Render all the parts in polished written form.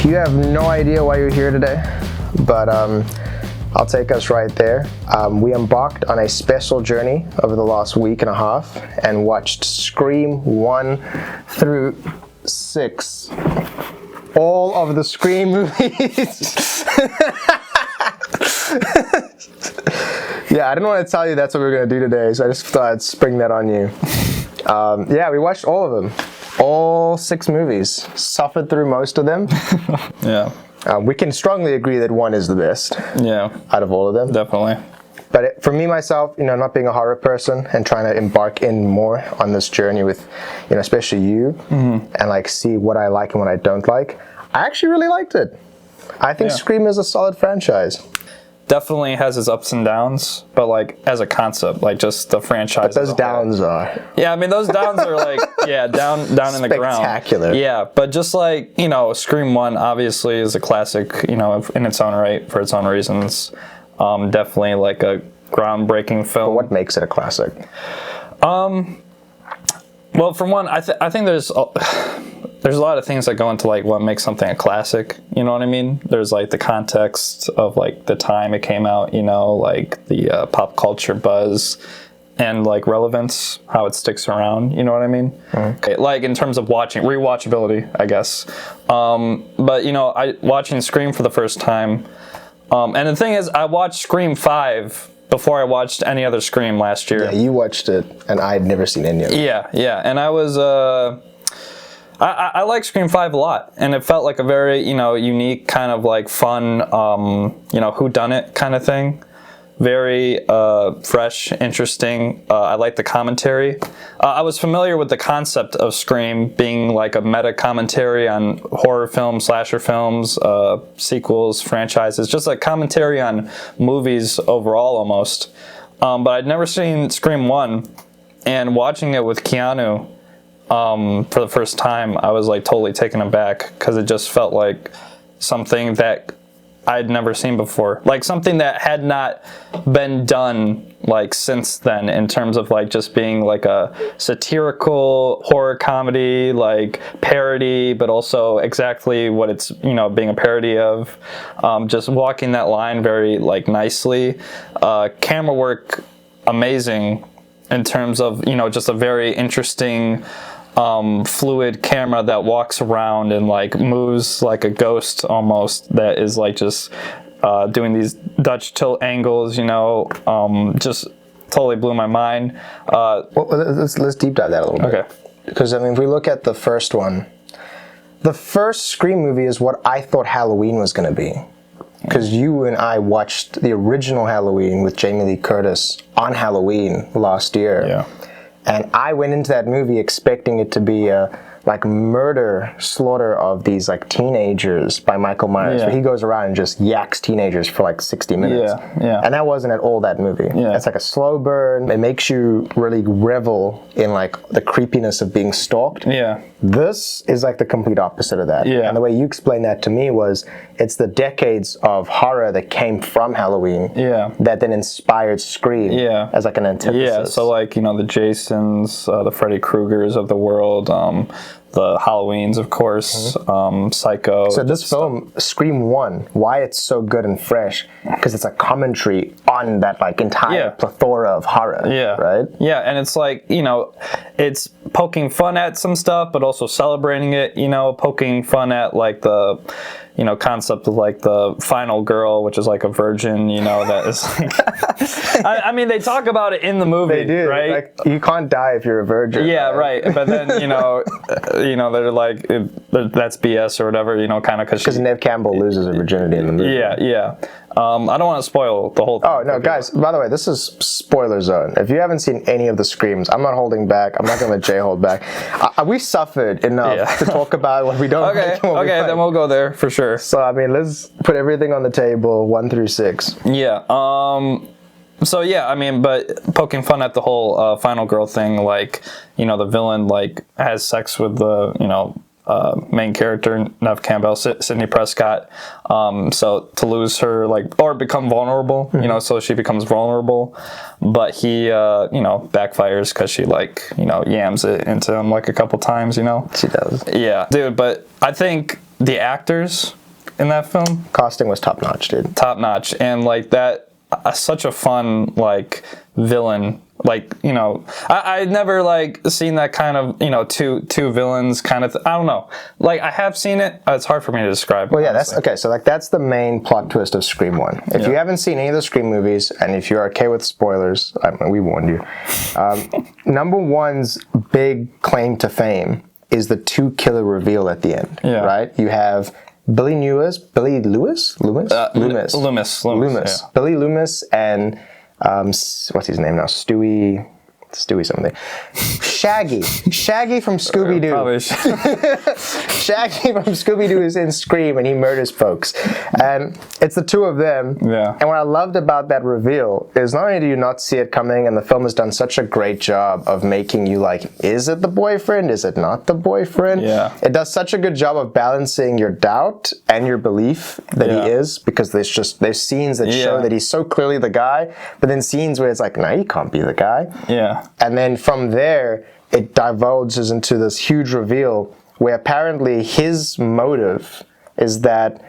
You have no idea why you're here today, but I'll take us right there. We embarked on a special journey over the last week and a half and watched Scream 1 through 6. All of the Scream movies. Yeah, I didn't want to tell you that's what we were going to do today, so I just thought I'd spring that on you. Yeah, we watched all of them. All 6 movies. Suffered through most of them. Yeah. We can strongly agree that 1 is the best. Yeah. Out of all of them. Definitely. But for me, myself, not being a horror person and trying to embark in more on this journey with, especially you, and like see what I like and what I don't like, I actually really liked it. I think Scream is a solid franchise. Definitely has its ups and downs, but like as a concept, like just the franchise. But those downs are. Yeah, I mean those downs are like down in the ground. Spectacular. Yeah, but just like Scream 1 obviously is a classic, in its own right for its own reasons. Definitely like a groundbreaking film. But what makes it a classic? Well, for one, I think there's a lot of things that go into like what makes something a classic. You know what I mean? There's like the context of like the time it came out. Like the pop culture buzz and like relevance, how it sticks around. You know what I mean? Okay, like in terms of rewatchability, I guess. But I watching Scream for the first time, and the thing is, I watched Scream 5. Before I watched any other Scream last year. Yeah, you watched it, and I'd never seen any of it. Yeah, and I was, I like Scream 5 a lot, and it felt like a very, unique kind of like fun, whodunit kind of thing. Very fresh, interesting. I like the commentary. I was familiar with the concept of Scream being like a meta commentary on horror films, slasher films, sequels, franchises, just like commentary on movies overall almost. But I'd never seen Scream 1, and watching it with Keanu for the first time, I was like totally taken aback because it just felt like something that I'd never seen before, like something that had not been done like since then in terms of like just being like a satirical horror comedy, like parody, but also exactly what it's being a parody of, just walking that line very like nicely. Camera work amazing in terms of just a very interesting fluid camera that walks around and like moves like a ghost almost, that is like just doing these Dutch tilt angles, just totally blew my mind. Well, let's deep dive that a little bit. Okay. Because if we look at the first one, the first Scream movie is what I thought Halloween was going to be. Because you and I watched the original Halloween with Jamie Lee Curtis on Halloween last year. Yeah. And I went into that movie expecting it to be a like murder slaughter of these like teenagers by Michael Myers, where he goes around and just yaks teenagers for like 60 minutes. Yeah. And that wasn't at all that movie. Yeah. It's like a slow burn. It makes you really revel in like the creepiness of being stalked. Yeah. This is like the complete opposite of that. Yeah. And the way you explained that to me was it's the decades of horror that came from Halloween that then inspired Scream as like an antithesis. Yeah, so like, the Jasons, the Freddy Kruegers of the world, the Halloweens, of course, Psycho. So this film, Scream 1, why it's so good and fresh, because it's a commentary on that like entire plethora of horror, right? Yeah, and it's like, it's poking fun at some stuff, but also celebrating it, poking fun at like the concept of like the final girl, which is like a virgin, that is like, I mean, they talk about it in the movie, they do, right? Like, you can't die if you're a virgin. Yeah, right. But then, they're like, that's BS or whatever, kind of because Neve Campbell loses her virginity in the movie. Yeah. I don't want to spoil the whole thing. Oh, no, guys, by the way, this is spoiler zone. If you haven't seen any of the Screams, I'm not holding back. I'm not going to let Jay hold back. We suffered enough to talk about what we don't like. Okay, then we'll go there for sure. So, I mean, let's put everything on the table, 1 through 6. Yeah. So, yeah, I mean, but poking fun at the whole final girl thing, like, the villain, like, has sex with the, main character, Neve Campbell, Sidney Prescott. So to lose her, like, or become vulnerable, so she becomes vulnerable. But he, backfires because she, like, yams it into him, like, a couple times, She does. Yeah, dude, but I think the actors in that film, Casting was top notch, dude. top notch, and like that, such a fun like villain. Like, you know, I'd never like seen that kind of, you know, two villains kind of. I don't know. Like, I have seen it. It's hard for me to describe. Well, yeah, honestly. that's okay. So like that's the main plot twist of Scream 1. If you haven't seen any of the Scream movies, and if you're okay with spoilers, we warned you. Number one's big claim to fame is the 2-killer reveal at the end. Yeah. Right? You have Billy Loomis. Yeah. Billy Loomis and what's his name now? Stewie something. Shaggy from Scooby-Doo. Probably. Shaggy from Scooby-Doo is in Scream and he murders folks. And it's the two of them. Yeah. And what I loved about that reveal is not only do you not see it coming, and the film has done such a great job of making you like, is it the boyfriend? Is it not the boyfriend? Yeah. It does such a good job of balancing your doubt and your belief that he is, because there's scenes that show that he's so clearly the guy, but then scenes where it's like, no, he can't be the guy. Yeah. And then from there, it divulges into this huge reveal where apparently his motive is that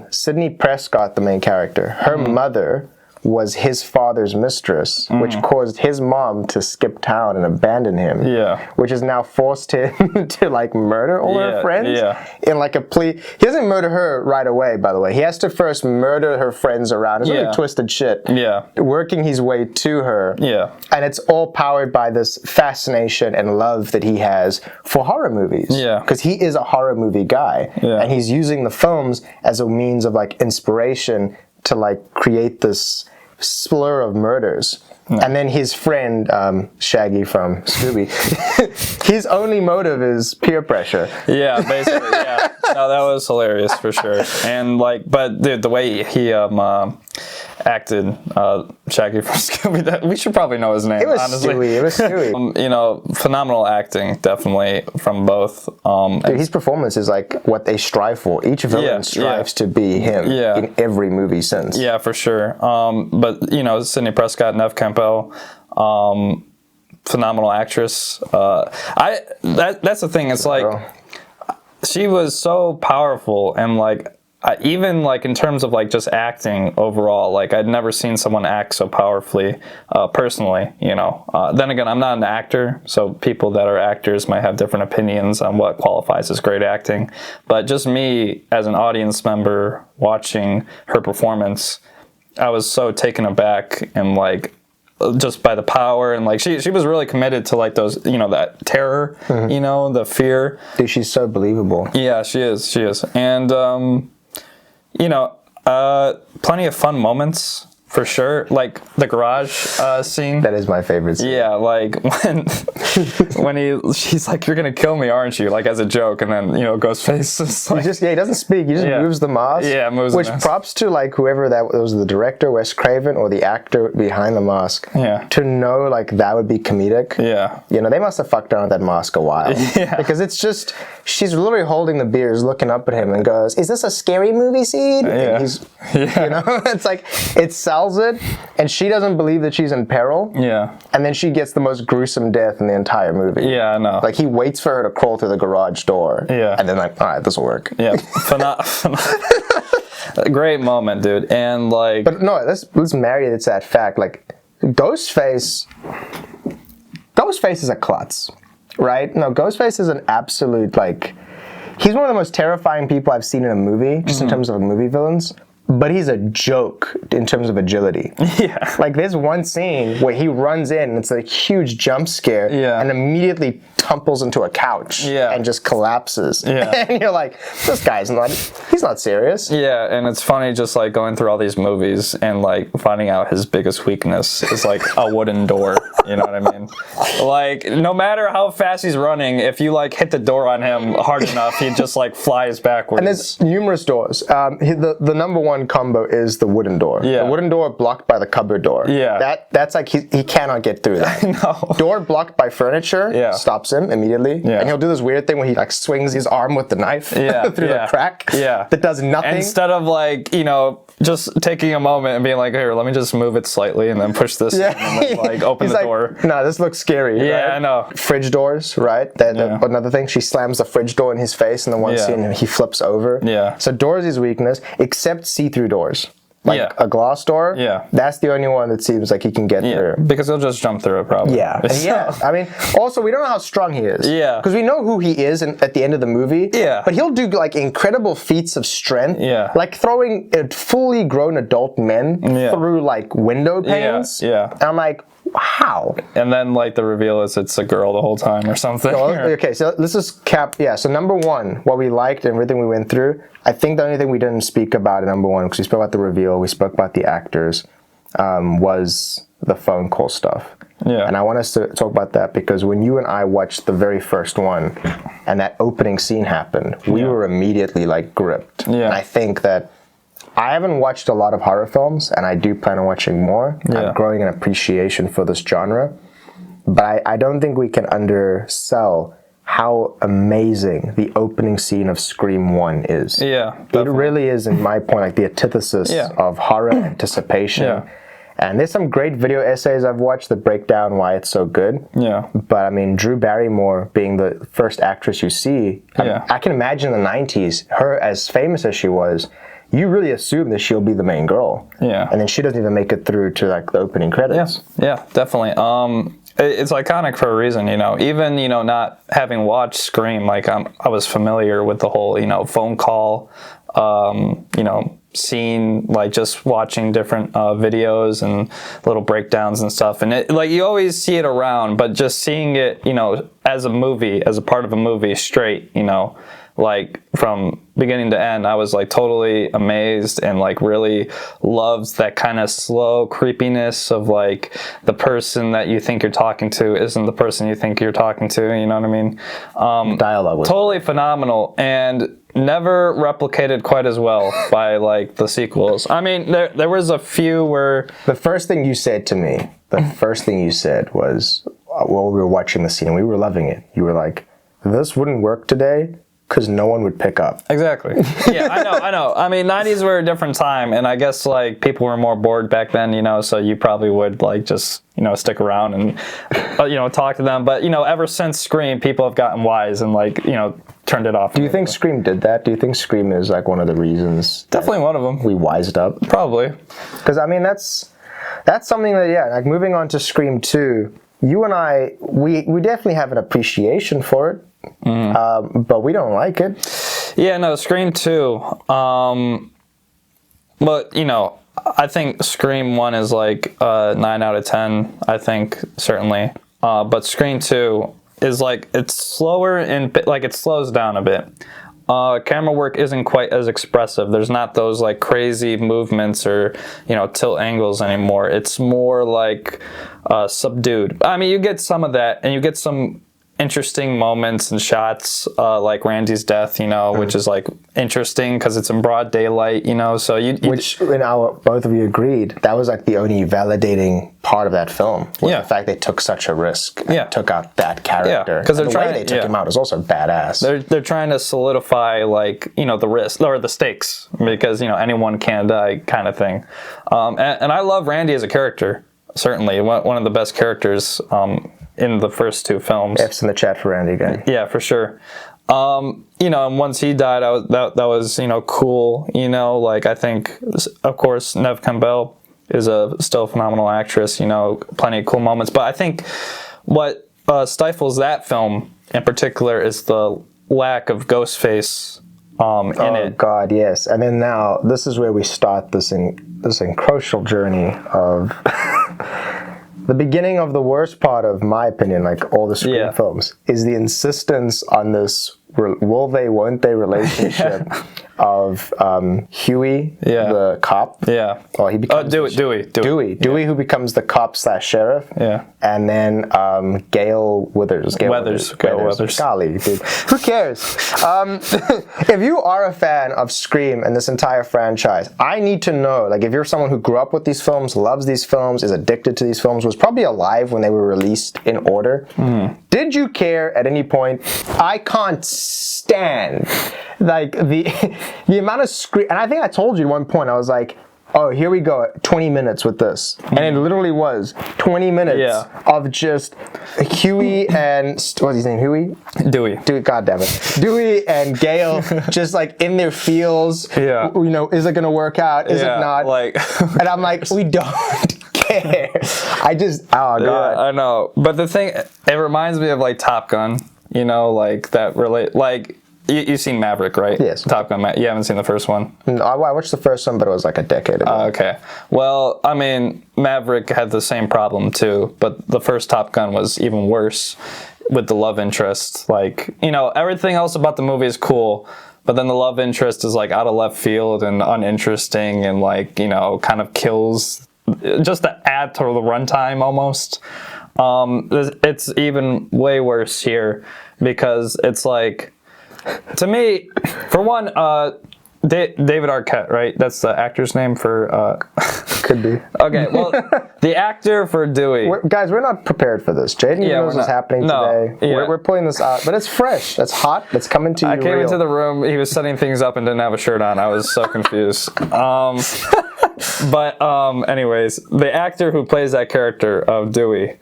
Sidney Prescott, the main character, her mother was his father's mistress, which caused his mom to skip town and abandon him. Yeah. Which has now forced him to like murder all her friends. Yeah. In like a plea. He doesn't murder her right away, by the way. He has to first murder her friends around. It's really twisted shit. Yeah. Working his way to her. Yeah. And it's all powered by this fascination and love that he has for horror movies. Yeah. Because he is a horror movie guy. Yeah. And he's using the films as a means of like inspiration to like create this slur of murders. And then his friend, Shaggy from Scooby, his only motive is peer pressure. Yeah, basically, yeah. No, that was hilarious for sure. And like, but dude, the way he acted, Shaggy from Scooby, we should probably know his name. It was honestly. Stewie. It was Stewie. You know, phenomenal acting, definitely from both. Dude, his performance is like what they strive for. Each villain strives to be him in every movie since. Yeah, for sure. But you know, Sidney Prescott, Neve Campbell, phenomenal actress. That's the thing. It's like she was so powerful, and like even like in terms of like just acting overall, like I'd never seen someone act so powerfully. Personally, you know. Then again, I'm not an actor, so people that are actors might have different opinions on what qualifies as great acting. But just me as an audience member watching her performance, I was so taken aback and like just by the power, and like she was really committed to like those, you know, that terror, you know, the fear. Dude, she's so believable. Yeah, she is, and you know, plenty of fun moments for sure, like the garage scene. That is my favorite scene. Yeah, like when she's like, "You're gonna kill me, aren't you?" Like as a joke, and then you know, Ghostface is like, he doesn't speak. He just moves the mask. Yeah, moves which the mask. Props to like whoever that was, the director Wes Craven or the actor behind the mask. Yeah. To know like that would be comedic. Yeah. You know, they must have fucked around with that mask a while. Yeah. Because it's just, she's literally holding the beers, looking up at him, and goes, "Is this a scary movie scene?" Yeah. And he's, you know, it's like it sells it. And she doesn't believe that she's in peril. Yeah. And then she gets the most gruesome death in the entire movie. Yeah, I know. Like he waits for her to crawl through the garage door. Yeah. And then like, all right, this will work. Yeah. A great moment, dude. And like, But no, let's marry it to that fact. Like Ghostface is a klutz, right? No, Ghostface is an absolute like, he's one of the most terrifying people I've seen in a movie, just in terms of movie villains. But he's a joke in terms of agility. Yeah. Like there's one scene where he runs in and it's a huge jump scare and immediately tumbles into a couch and just collapses. Yeah. And you're like, this guy's he's not serious. Yeah, and it's funny just like going through all these movies and like finding out his biggest weakness is like a wooden door. You know what I mean? Like no matter how fast he's running, if you like hit the door on him hard enough, he just like flies backwards. And there's numerous doors. The number one combo is the wooden door. Yeah. The wooden door blocked by the cupboard door. Yeah. That's like he cannot get through that. No. Door blocked by furniture stops him immediately. Yeah. And he'll do this weird thing where he like swings his arm with the knife through the crack. Yeah. that does nothing. Instead of like, you know, just taking a moment and being like, here, let me just move it slightly and then push this in and then like open the door. No, this looks scary. Yeah, right? I know. Fridge doors, right? Another thing, she slams the fridge door in his face in the one scene and he flips over. Yeah. So doors is weakness, except see-through doors. Like a glass door, that's the only one that seems like he can get through. Because he'll just jump through it probably. Yeah. I mean, also, we don't know how strong he is. Yeah. Because we know who he is at the end of the movie. Yeah. But he'll do like incredible feats of strength. Yeah. Like throwing fully grown adult men through like window panes. Yeah. And I'm like, how? And then like the reveal is it's a girl the whole time or something. Okay, so let's just so number one, what we liked and everything we went through, I think the only thing we didn't speak about in number one, because we spoke about the reveal, we spoke about the actors, was the phone call stuff. Yeah. And I want us to talk about that because when you and I watched the very first one and that opening scene happened, we were immediately like gripped. Yeah. And I think that I haven't watched a lot of horror films, and I do plan on watching more. Yeah. I'm growing an appreciation for this genre. But I don't think we can undersell how amazing the opening scene of Scream 1 is. Yeah. It really is, in my point, like the antithesis of horror anticipation. Yeah. And there's some great video essays I've watched that break down why it's so good. Yeah. But I mean, Drew Barrymore being the first actress you see, I can imagine in the 90s, her as famous as she was, you really assume that she'll be the main girl. Yeah. And then she doesn't even make it through to like the opening credits. Yeah, definitely. It's iconic for a reason, you know. Even, you know, not having watched Scream, like I was familiar with the whole, you know, phone call, you know, scene, like just watching different videos and little breakdowns and stuff. And it, like you always see it around, but just seeing it, you know, as a movie, as a part of a movie straight, you know, like from beginning to end, I was like totally amazed and like really loved that kind of slow creepiness of like the person that you think you're talking to isn't the person you think you're talking to, you know what I mean? Dialogue was totally phenomenal and never replicated quite as well by like the sequels. I mean, there was a few where the first thing you said to me, was while we were watching the scene, we were loving it. You were like, this wouldn't work today because no one would pick up. Exactly. Yeah, I know. I mean, 90s were a different time, and I guess like people were more bored back then, you know, so you probably would like just, you know, stick around and, you know, talk to them. But, you know, ever since Scream, people have gotten wise and like, you know, turned it off. Do you think Scream did that? Do you think Scream is like one of the reasons? Definitely one of them. We wised up? Probably. Because, I mean, that's something that, like moving on to Scream 2, you and I, we definitely have an appreciation for it. But we don't like it. Yeah, no, Scream 2. But, you know, I think Scream 1 is like 9 out of 10, I think, certainly. But Scream 2 is like, it's slower and like it slows down a bit. Camera work isn't quite as expressive. There's not those like crazy movements or, you know, tilt angles anymore. It's more like subdued. I mean, you get some of that and you get some interesting moments and shots like Randy's death, you know, which is like interesting because it's in broad daylight, you know, so which both of you agreed that was like the only validating part of that film was the fact they took such a risk and took out that character. Because the way they took him out is also badass. They're trying to solidify like, you know, the risk or the stakes because, you know, anyone can die kind of thing. And I love Randy as a character, certainly one of the best characters in the first two films. F's in the chat for Randy guy. Yeah, for sure. You know, and once he died, that was, you know, cool. You know, like I think, of course, Neve Campbell is still a phenomenal actress. You know, plenty of cool moments. But I think what stifles that film in particular is the lack of Ghostface in it. Oh God, yes. And then now this is where we start this crucial journey of. The beginning of the worst part of my opinion, like all the Scream films, is the insistence on this will they, won't they relationship of Huey, the cop. Yeah. Well, he becomes Dewey, who becomes the cop / sheriff. Yeah. And then Gail Weathers. Golly, dude. Who cares? If you are a fan of Scream and this entire franchise, I need to know, like, if you're someone who grew up with these films, loves these films, is addicted to these films, was probably alive when they were released in order, did you care at any point? I can't understand like the amount of screen. And I think I told you at one point, I was like, oh, here we go, 20 minutes with this. And it literally was 20 minutes of just Huey and, what's his name, Huey? Dewey, God damn it. Dewey and Gale just like in their feels, you know, is it going to work out? Is it not? Like, and I'm like, we don't care. I just, oh God. Yeah, I know. But the thing, it reminds me of like Top Gun, you know, like that relate, like, you've seen Maverick, right? Yes. Top Gun. You haven't seen the first one? No, I watched the first one, but it was like a decade ago. Okay. Well, I mean, Maverick had the same problem too, but the first Top Gun was even worse with the love interest. Like, you know, everything else about the movie is cool, but then the love interest is like out of left field and uninteresting and like, you know, kind of kills, just to add to the runtime almost. It's even way worse here because it's like, to me, for one, David Arquette, right? That's the actor's name for... Could be. Okay, well, the actor for Dewey... Guys, we're not prepared for this. Jaden knows what's happening today. Yeah. We're pulling this out, but it's fresh. It's hot. It's coming to you I came into the room, he was setting things up and didn't have a shirt on. I was so confused. But anyways, the actor who plays that character of Dewey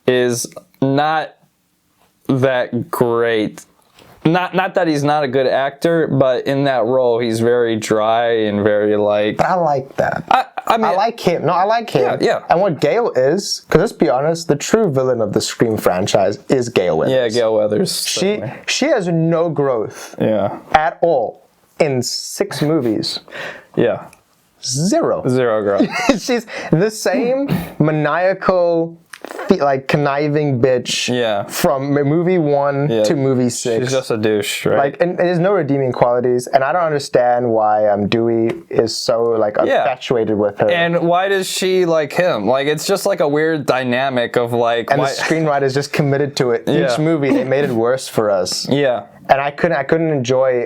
is not that great. Not that he's not a good actor, but in that role, he's very dry and very like... But I like that. I mean... I like him. No, I like him. Yeah. And what Gale is, because let's be honest, the true villain of the Scream franchise is Gale Weathers. Yeah, Gale Weathers. She has no growth at all in 6 movies. Yeah. Zero growth. She's the same maniacal... like conniving bitch from movie 1 to movie 6. She's just a douche, right? Like, and there's no redeeming qualities, and I don't understand why Dewey is so like infatuated with her. And why does she like him? Like, it's just like a weird dynamic of like. And the screenwriter's just committed to it. Each movie they made it worse for us. Yeah. And I couldn't enjoy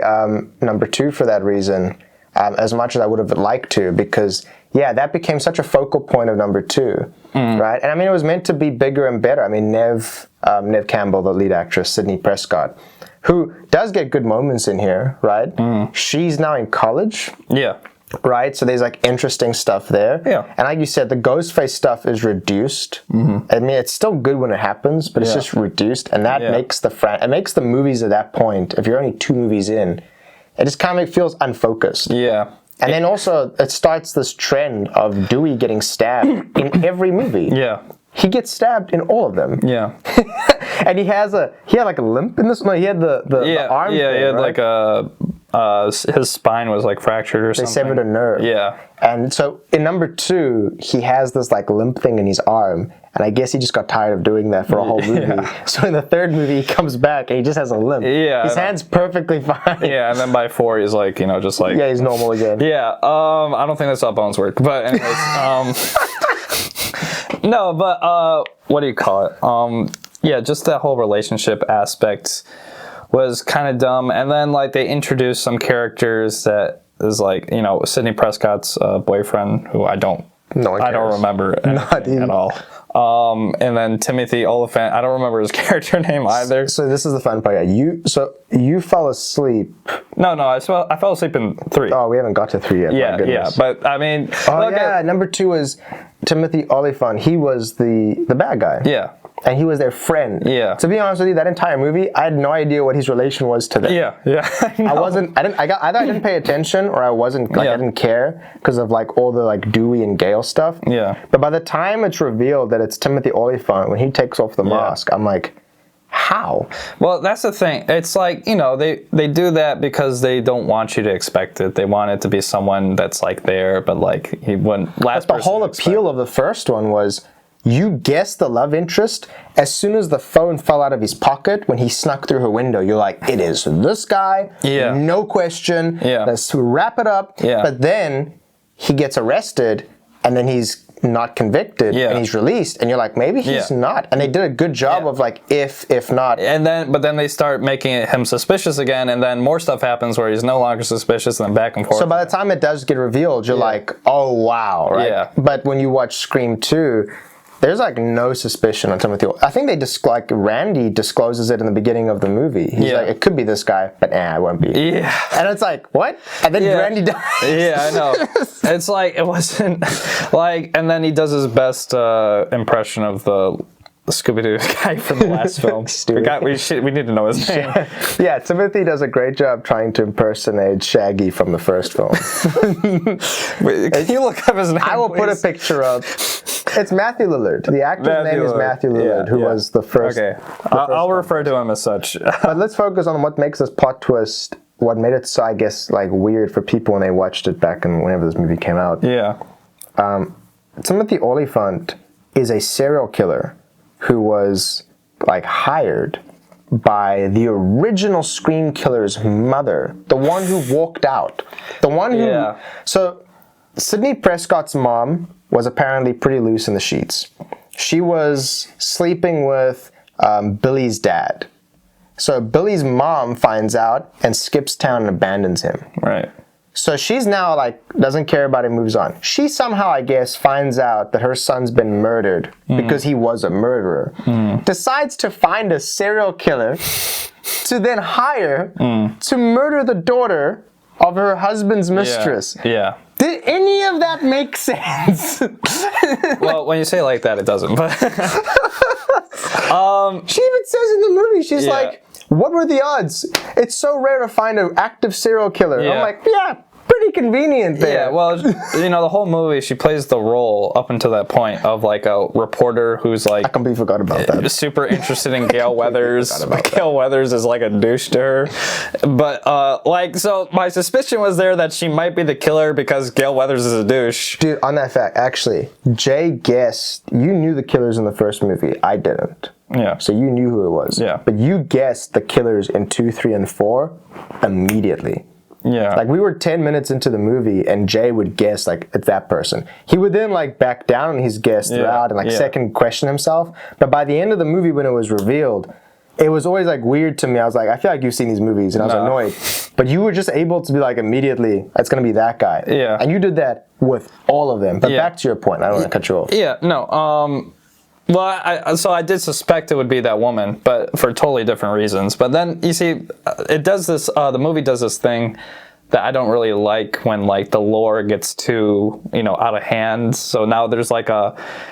number 2 for that reason as much as I would have liked to, because that became such a focal point of number 2. Right? And I mean, it was meant to be bigger and better. I mean, Neve Campbell, the lead actress, Sidney Prescott, who does get good moments in here, right? She's now in college. Yeah. Right? So there's like interesting stuff there. Yeah. And like you said, the Ghostface stuff is reduced. I mean, it's still good when it happens, but it's just reduced. And that makes it makes the movies at that point, if you're only 2 movies in, it just kind of feels unfocused. Yeah. And then also, it starts this trend of Dewey getting stabbed in every movie. Yeah. He gets stabbed in all of them. Yeah. And he had like a limp in this. No, he had the arm thing, he had right? like his spine was like fractured or something. They severed a nerve. Yeah. And so in number 2, he has this like limp thing in his arm. And I guess he just got tired of doing that for a whole movie. So in the 3rd movie, he comes back and he just has a limp. Yeah. His hand's perfectly fine. Yeah, and then by 4, he's like, you know, just like... Yeah, he's normal again. Yeah, I don't think that's how bones work. But anyways, no, but what do you call it? Yeah, just that whole relationship aspect was kind of dumb. And then like they introduced some characters that is like, you know, Sidney Prescott's boyfriend, who I don't remember anything at all. And then Timothy Oliphant, I don't remember his character name either. So this is the fun part. You fell asleep. No, I fell asleep in 3. Oh, we haven't got to 3 yet. Yeah, but I mean... number 2 was Timothy Oliphant. He was the bad guy. Yeah. And he was their friend. Yeah. To be honest with you, that entire movie, I had no idea what his relation was to them. Yeah. I didn't pay attention, or I wasn't, like, I didn't care because of like all the like Dewey and Gale stuff. Yeah. But by the time it's revealed that it's Timothy Oliphant, when he takes off the mask, I'm like, how? Well, that's the thing. It's like, you know, they do that because they don't want you to expect it. They want it to be someone that's like there, but like he wouldn't. But the whole appeal of the first one was, you guessed the love interest as soon as the phone fell out of his pocket when he snuck through her window. You're like, it is this guy. Yeah. No question. Yeah. Let's wrap it up. Yeah. But then he gets arrested and then he's not convicted and he's released. And you're like, maybe he's not. And they did a good job of like, if not. But then they start making him suspicious again. And then more stuff happens where he's no longer suspicious and then back and forth. So by the time it does get revealed, you're like, oh, wow. Right? Yeah. But when you watch Scream 2, there's like no suspicion on Timothy. I think they just like Randy discloses it in the beginning of the movie. He's like, it could be this guy, but it won't be. Yeah. And it's like, what? And then Randy dies. Yeah, I know. It's like, it wasn't like, and then he does his best impression of the Scooby-Doo guy from the last film. We need to know his name. Yeah, Timothy does a great job trying to impersonate Shaggy from the first film. Wait, can you look up his name? I will put a picture up. It's Matthew Lillard. The actor's name is Matthew Lillard, who was the first. Okay, I'll refer to him as such. But let's focus on what makes this plot twist, what made it so, I guess, like weird for people when they watched it back in whenever this movie came out. Yeah. Timothy Olyphant is a serial killer who was like hired by the original Scream killer's mother, the one who walked out, the one who. So Sidney Prescott's mom was apparently pretty loose in the sheets. She was sleeping with Billy's dad. So Billy's mom finds out and skips town and abandons him. Right. So she's now like, doesn't care about it, moves on. She somehow, I guess, finds out that her son's been murdered because he was a murderer. Decides to find a serial killer to then hire to murder the daughter of her husband's mistress. Yeah. Did any of that make sense? Well, when you say it like that, it doesn't. But she even says in the movie, she's like, what were the odds? It's so rare to find an active serial killer. I'm like, pretty convenient there. Yeah, well, the whole movie, she plays the role up until that point of like a reporter who's like... I completely forgot about that. Super interested in Gale Weathers. Gale Weathers is like a douche to her. But so my suspicion was there that she might be the killer because Gale Weathers is a douche. Dude, on that fact, actually, Jay guessed, you knew the killers in the first movie. I didn't. Yeah. So you knew who it was. Yeah. But you guessed the killers in 2, 3, and 4 immediately. Yeah. Like we were 10 minutes into the movie and Jay would guess like it's that person. He would then like back down on his guess throughout and like second question himself. But by the end of the movie when it was revealed, it was always like weird to me. I was like, I feel like you've seen these movies and I was annoyed. But you were just able to be like immediately, it's going to be that guy. Yeah. And you did that with all of them. But back to your point, I don't want to cut you off. Yeah, no. Well, I did suspect it would be that woman, but for totally different reasons. But then, you see, it does this, the movie does this thing that I don't really like when, like, the lore gets too, out of hand. So now there's, like,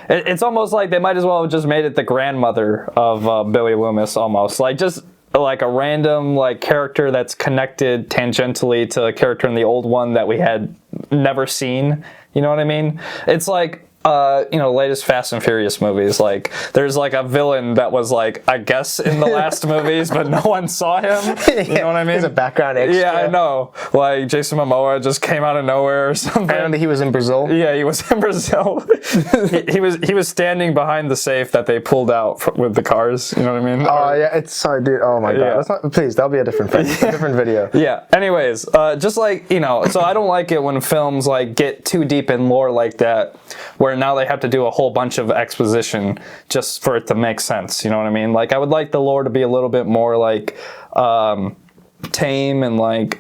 it's almost like they might as well have just made it the grandmother of Billy Loomis, almost. Like, just, like, a random, like, character that's connected tangentially to a character in the old one that we had never seen. You know what I mean? It's like... latest Fast and Furious movies, like, there's, like, a villain that was, like, I guess in the last movies, but no one saw him. You know what I mean? He's a background extra. Yeah, I know. Like, Jason Momoa just came out of nowhere or something. Apparently he was in Brazil. Yeah, he was in Brazil. he was standing behind the safe that they pulled out with the cars. You know what I mean? Oh, yeah, it's sorry, dude. Oh, my God. Let's not, please, that'll be a different thing. A different video. Yeah. Anyways, just like, so I don't like it when films, like, get too deep in lore like that, where now they have to do a whole bunch of exposition just for it to make sense. You know what I mean? Like, I would like the lore to be a little bit more, like, tame and, like,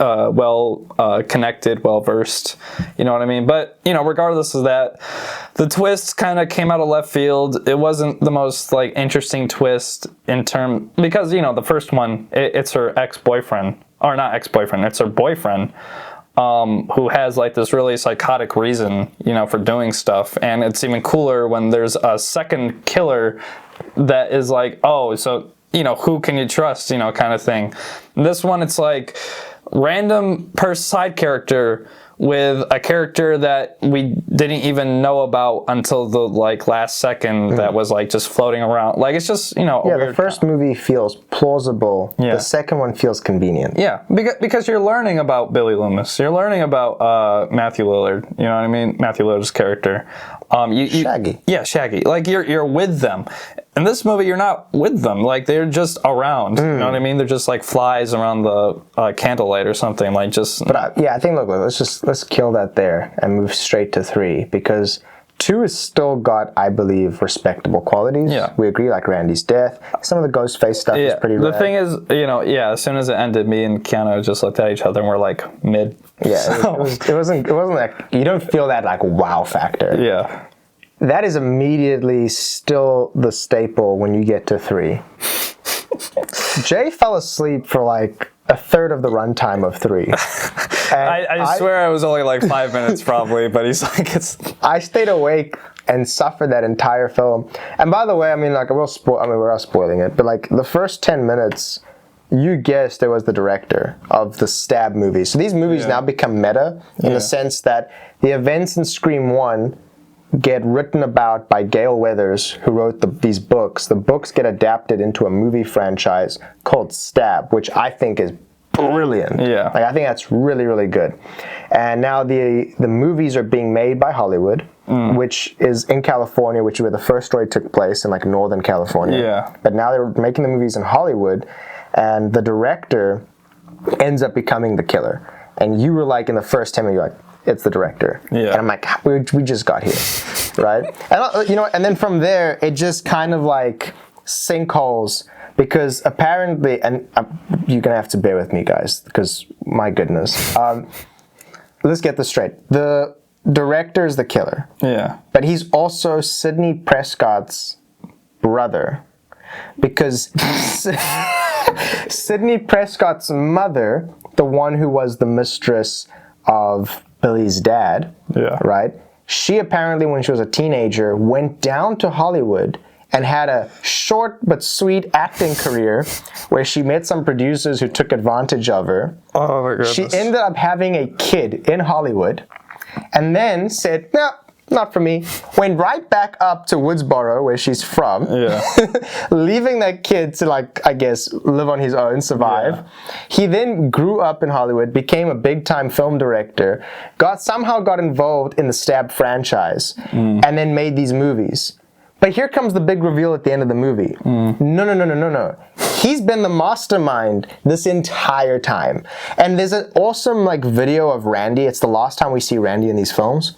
connected, well-versed. You know what I mean? But, regardless of that, the twist kind of came out of left field. It wasn't the most, like, interesting twist because, the first one, it's her ex-boyfriend. Or not ex-boyfriend, it's her boyfriend. Who has like this really psychotic reason, for doing stuff. And it's even cooler when there's a second killer that is like, oh, so, who can you trust, kind of thing. This one, it's like random side character with a character that we didn't even know about until the like last second that was like just floating around. Like, it's just, the first movie feels plausible. The second one feels convenient. Yeah, because you're learning about Billy Loomis. You're learning about Matthew Lillard. You know what I mean? Matthew Lillard's character. Shaggy. Yeah, Shaggy. Like, you're with them. In this movie, you're not with them. Like, they're just around. You know what I mean? They're just like flies around the candlelight or something. Like, just... But I think, look, let's kill that there and move straight to 3, because 2 has still got, I believe, respectable qualities. Yeah. We agree, like Randy's death. Some of the Ghostface stuff is pretty rad. The thing is, as soon as it ended, me and Keanu just looked at each other and we're like, mid. Yeah, it wasn't like, you don't feel that like wow factor. Yeah. that is immediately still the staple when you get to 3. Jay fell asleep for like a third of the runtime of 3. I swear it was only like 5 minutes probably, but he's like, it's... I stayed awake and suffered that entire film. And by the way, I mean, like, we're all spoiling it, but like the first 10 minutes, you guessed it was the director of the Stab movies. So these movies now become meta in the sense that the events in Scream 1 get written about by Gail Weathers, who wrote these books. The books get adapted into a movie franchise called Stab, which I think is brilliant. Yeah. Like, I think that's really, really good. And now the movies are being made by Hollywood, which is in California, which is where the first story took place, in like Northern California. Yeah. But now they're making the movies in Hollywood, and the director ends up becoming the killer. And you were like, in the first 10 minutes, you're like, it's the director. Yeah. And I'm like, we just got here, right? And you know, and then from there, it just kind of like sinkholes, because apparently, and you're gonna have to bear with me, guys, because my goodness. Let's get this straight. The director is the killer. Yeah. But he's also Sidney Prescott's brother, because Sidney Prescott's mother, the one who was the mistress of Billy's dad, right? She apparently, when she was a teenager, went down to Hollywood and had a short but sweet acting career where she met some producers who took advantage of her. Oh my goodness. She ended up having a kid in Hollywood and then said, no, not for me. Went right back up to Woodsboro, where she's from, leaving that kid to, like, I guess, live on his own, survive. Yeah. He then grew up in Hollywood, became a big-time film director, somehow got involved in the Stab franchise, and then made these movies. But here comes the big reveal at the end of the movie. No. He's been the mastermind this entire time. And there's an awesome like video of Randy. It's the last time we see Randy in these films.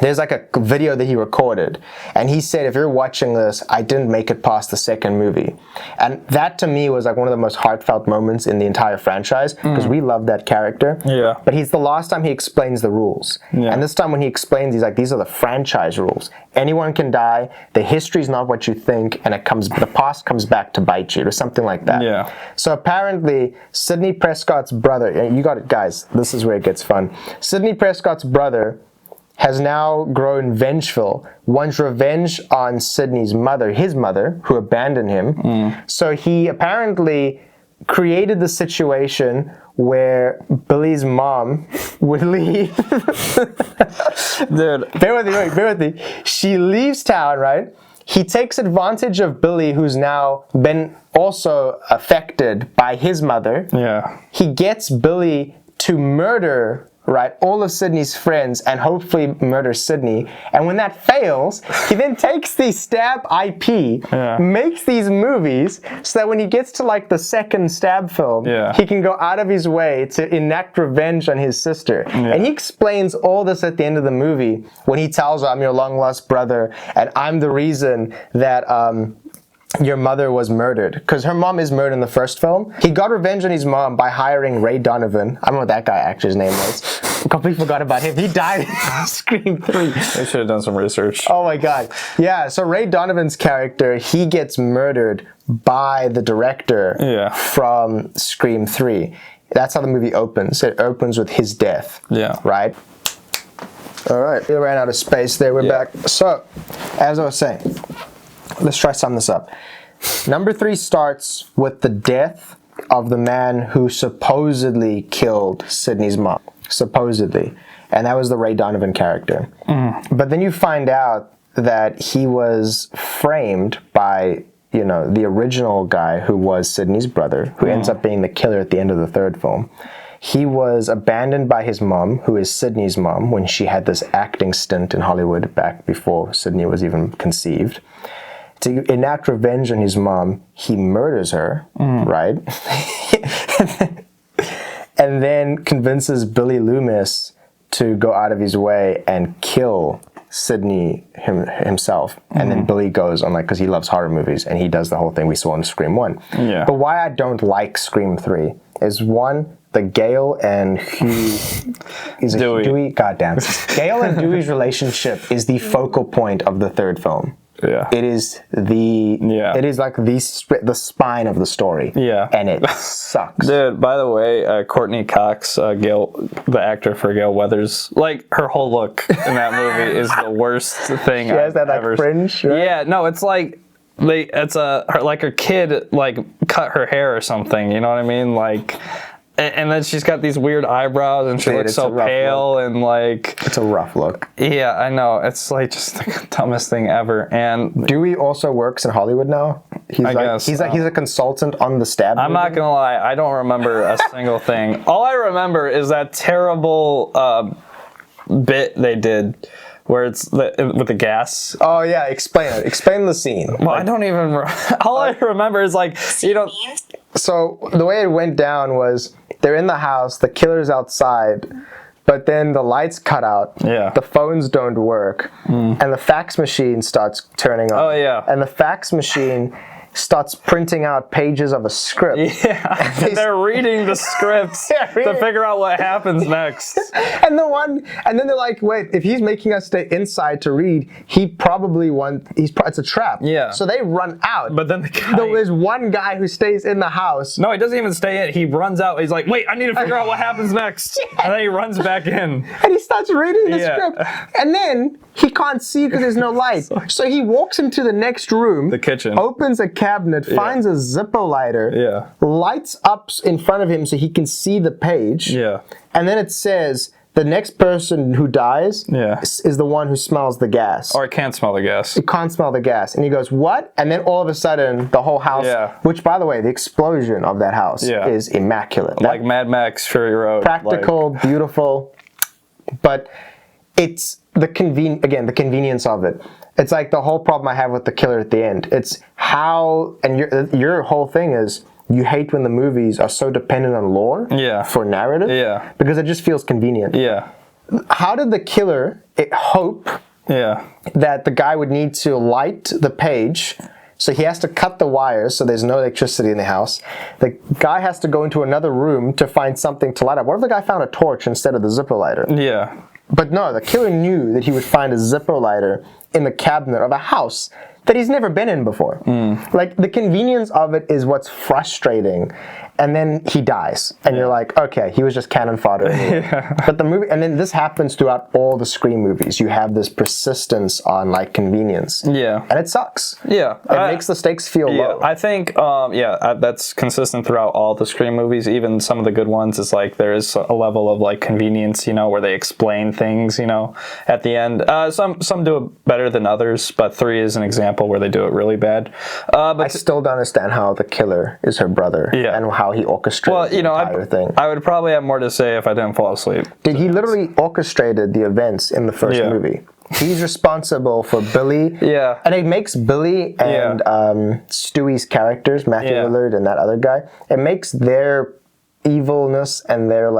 There's like a video that he recorded. And he said, if you're watching this, I didn't make it past the second movie. And that to me was like one of the most heartfelt moments in the entire franchise, because we love that character. Yeah. But he's the last time he explains the rules. Yeah. And this time when he explains, he's like, these are the franchise rules. Anyone can die. The history's not what you think, and the past comes back to bite you, or something like that. Yeah. So apparently, Sidney Prescott's brother, you got it, guys. This is where it gets fun. Sidney Prescott's brother has now grown vengeful, wants revenge on Sidney's mother, his mother, who abandoned him. So he apparently created the situation where Billy's mom would leave. Dude, bear with me. She leaves town, right? He takes advantage of Billy, who's now been also affected by his mother. Yeah. He gets Billy to murder, right, all of Sidney's friends and hopefully murder Sidney. And when that fails, he then takes the Stab IP, makes these movies, so that when he gets to like the second Stab film, he can go out of his way to enact revenge on his sister. And he explains all this at the end of the movie when he tells her, I'm your long lost brother, and I'm the reason that your mother was murdered, because her mom is murdered in the first film. He got revenge on his mom by hiring Ray Donovan. I don't know what that guy actor's name was. I completely forgot about him. He died in Scream 3. They should have done some research. Oh my god. Yeah, so Ray Donovan's character, he gets murdered by the director from Scream 3. That's how the movie opens. It opens with his death. Yeah. Right? Alright, we ran out of space there. We're back. So, as I was saying, let's try to sum this up. Number 3 starts with the death of the man who supposedly killed Sidney's mom. Supposedly. And that was the Ray Donovan character. But then you find out that he was framed by, you know, the original guy who was Sidney's brother, who ends up being the killer at the end of the third film. He was abandoned by his mom, who is Sidney's mom, when she had this acting stint in Hollywood back before Sidney was even conceived. To enact revenge on his mom, he murders her, right? And then convinces Billy Loomis to go out of his way and kill Sidney himself. And then Billy goes on, like, because he loves horror movies, and he does the whole thing we saw in Scream 1. Yeah. But why I don't like Scream 3 is, one, the Gale and Hugh. Is it Dewey? Goddamn. Gale and Dewey's relationship is the focal point of the third film. Yeah. It is it is like the spine of the story. Yeah. And it sucks. Dude, by the way, Courtney Cox, Gail, the actor for Gail Weathers, like her whole look in that movie is the worst thing She has that like ever fringe, right? Yeah, no, it's like her kid like cut her hair or something, you know what I mean? Like, and then she's got these weird eyebrows and she looks so pale and like... It's a rough look. Yeah, I know. It's like just the dumbest thing ever. And Dewey also works in Hollywood now. He's he's a consultant on the Stab I'm movie. not gonna lie, I don't remember a single thing. All I remember is that terrible bit they did where it's with the gas. Oh yeah, explain it. Explain the scene. Well, I don't even... all I remember is like, you know... So the way it went down was they're in the house, the killer's outside, but then the lights cut out, the phones don't work, and the fax machine starts turning on. Oh, yeah. And the fax machine starts printing out pages of a script. Yeah, they're reading the scripts to figure out what happens next. And then they're like, wait, if he's making us stay inside to read, it's a trap. Yeah. So they run out. But then there's one guy who stays in the house. No, he doesn't even stay in. He runs out. He's like, wait, I need to figure out what happens next. And then he runs back in. And he starts reading the script. And then he can't see because there's no light. So he walks into the next room. The kitchen. Opens a cabinet, finds a Zippo lighter, lights up in front of him so he can see the page. Yeah. And then it says the next person who dies is the one who smells the gas. Or can't smell the gas. It can't smell the gas. And he goes, what? And then all of a sudden, the whole house, which, by the way, the explosion of that house is immaculate. Like Mad Max Fury Road. Practical, beautiful. But it's the convenience of it. It's like the whole problem I have with the killer at the end. It's how, and your whole thing is, you hate when the movies are so dependent on lore for narrative because it just feels convenient. Yeah. How did the killer hope that the guy would need to light the page? So he has to cut the wires so there's no electricity in the house. The guy has to go into another room to find something to light up. What if the guy found a torch instead of the Zippo lighter? Yeah. But no, the killer knew that he would find a Zippo lighter in the cabinet of a house that he's never been in before. Like, the convenience of it is what's frustrating. And then he dies. And you're like, okay, he was just cannon fodder. But the movie, and then this happens throughout all the Scream movies. You have this persistence on, like, convenience. Yeah. And it sucks. Yeah. It makes the stakes feel low. I think, that's consistent throughout all the Scream movies. Even some of the good ones is like, there is a level of, like, convenience, you know, where they explain things, you know, at the end. Some do it better than others, but 3 is an example where they do it really bad. But I still don't understand how the killer is her brother and how he orchestrated the entire thing. I would probably have more to say if I didn't fall asleep. He literally orchestrated the events in the first movie. He's responsible for Billy. Yeah. And it makes Billy and Stewie's characters, Matthew Lillard and that other guy, it makes their evilness and their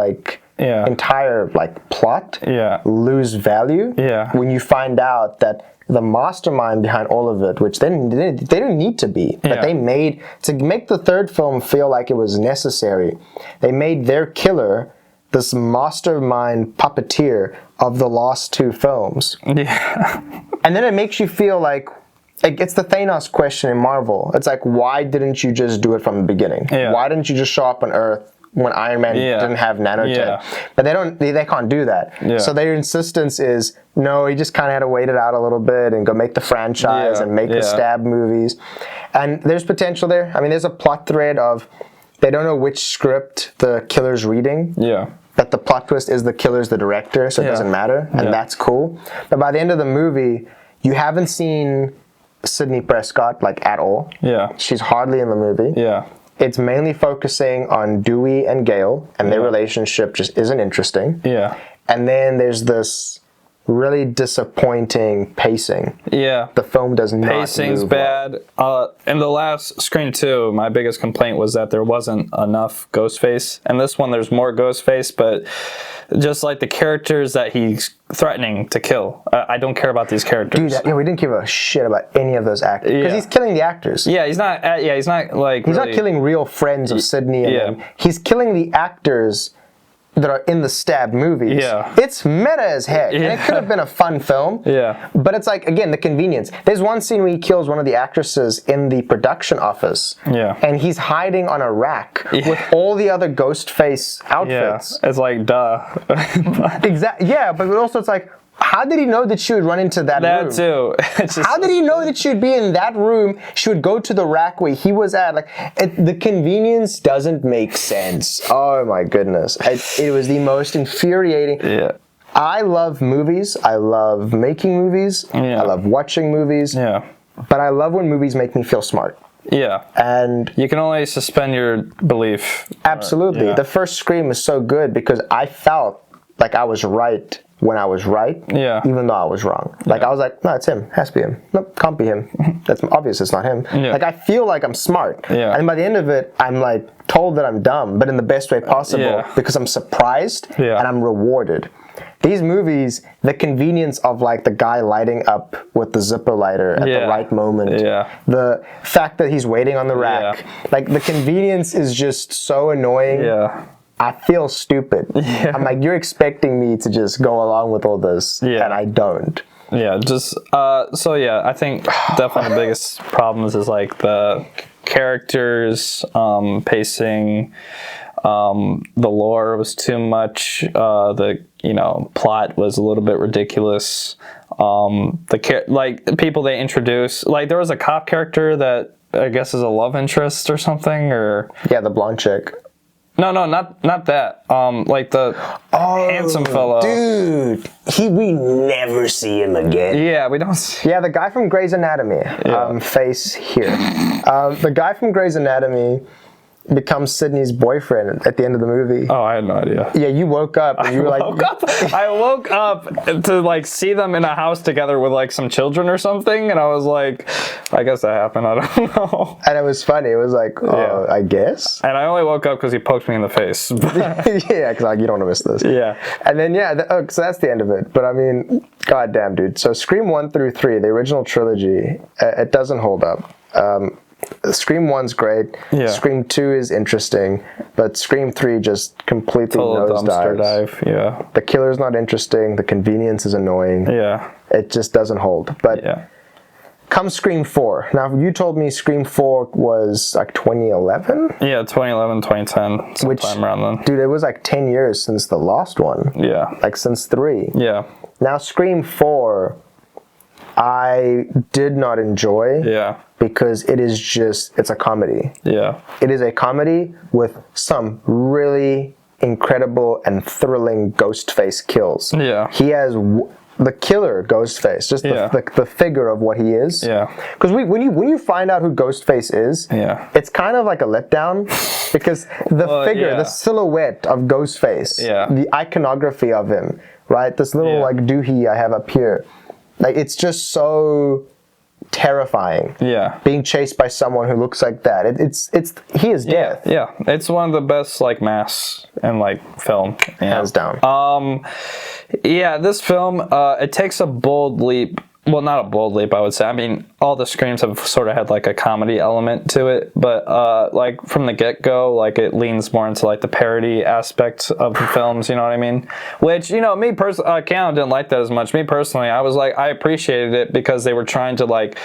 entire plot lose value when you find out that the mastermind behind all of it, which they didn't need to be, but they made, to make the third film feel like it was necessary, they made their killer this mastermind puppeteer of the last 2 films. Yeah. And then it makes you feel like, it's the Thanos question in Marvel. It's like, why didn't you just do it from the beginning? Yeah. Why didn't you just show up on Earth when Iron Man didn't have nanotech? But they can't do that. Yeah. So their insistence is, no, he just kind of had to wait it out a little bit and go make the franchise and make the Stab movies. And there's potential there. I mean, there's a plot thread of, they don't know which script the killer's reading. Yeah. But the plot twist is the killer's the director, so it doesn't matter. And that's cool. But by the end of the movie, you haven't seen Sidney Prescott, at all. Yeah. She's hardly in the movie. Yeah. It's mainly focusing on Dewey and Gale, and their relationship just isn't interesting. Yeah. And then there's this really disappointing pacing. Yeah. The film does not Pacing's move bad. In the last Scream 2, my biggest complaint was that there wasn't enough Ghostface. And this one, there's more Ghostface, but just like the characters that he's threatening to kill. I don't care about these characters. Dude, we didn't give a shit about any of those actors. Because he's killing the actors. Yeah, he's not like... He's not killing real friends of Sydney and them. He's killing the actors that are in the Stab movies. Yeah. It's meta as heck. And it could have been a fun film. Yeah. But it's like, again, the convenience. There's one scene where he kills one of the actresses in the production office. Yeah. And he's hiding on a rack with all the other Ghostface outfits. Yeah. It's like, duh. Exactly. Yeah, but also it's like, how did he know that she would run into that room? That too. How did he know that she would be in that room? She would go to the rack where he was at. Like, the convenience doesn't make sense. Oh my goodness. It was the most infuriating. Yeah. I love movies. I love making movies. Yeah. I love watching movies. Yeah. But I love when movies make me feel smart. Yeah. And you can only suspend your belief. Absolutely. The first Scream is so good because I felt like I was right when I was right, even though I was wrong. Like, I was like, no, it's him. Has to be him. Nope, can't be him. That's obvious it's not him. Yeah. Like, I feel like I'm smart. Yeah. And by the end of it, I'm like told that I'm dumb, but in the best way possible because I'm surprised and I'm rewarded. These movies, the convenience of like the guy lighting up with the zipper lighter at the right moment, the fact that he's waiting on the rack, like the convenience is just so annoying. Yeah. I feel stupid. Yeah. I'm like, you're expecting me to just go along with all this, and I don't. Yeah, just, so yeah, I think definitely the biggest problems is like the characters, pacing, the lore was too much, the, plot was a little bit ridiculous, like, people they introduce, like, there was a cop character that I guess is a love interest or something, or... Yeah, the blonde chick. No, not that. Like the handsome fellow. Dude, we never see him again. Yeah, we don't see. Yeah, the guy from Grey's Anatomy, face here. The guy from Grey's Anatomy becomes Sydney's boyfriend at the end of the movie. Oh, I had no idea. Yeah, you woke up and you were like... I woke up to like see them in a house together with like some children or something, and I was like, I guess that happened, I don't know. And it was funny, it was like, oh, I guess? And I only woke up because he poked me in the face. Yeah, because like, you don't want to miss this. Yeah. And then, so that's the end of it. But I mean, goddamn, dude. So Scream 1 through 3, the original trilogy, it doesn't hold up. Scream 1's great. Yeah. Scream 2 is interesting, but Scream 3 just completely nosedives. Yeah. The killer's not interesting. The convenience is annoying. Yeah. It just doesn't hold. But come Scream 4. Now, you told me Scream 4 was like 2011? Yeah, 2011, 2010, sometime around then. Dude, it was like 10 years since the last one. Yeah. Like since 3. Yeah. Now, Scream 4, I did not enjoy. Yeah. Because it's a comedy. Yeah. It is a comedy with some really incredible and thrilling Ghostface kills. Yeah. He has the killer Ghostface, just the figure of what he is. Yeah. Because when you find out who Ghostface is, it's kind of like a letdown because the figure, the silhouette of Ghostface, the iconography of him, right? This little like doohickey I have up here, like it's just so terrifying. Yeah. Being chased by someone who looks like that. He is death. Yeah. It's one of the best like masks in like film. Hands down. Yeah, this film, it takes a bold leap. Well, not a bold leap, I would say. I mean, all the Screams have sort of had like a comedy element to it, but like from the get-go, like it leans more into like the parody aspect of the films, you know what I mean? Which, me personally, Keanu didn't like that as much. Me personally, I was like, I appreciated it because they were trying to like,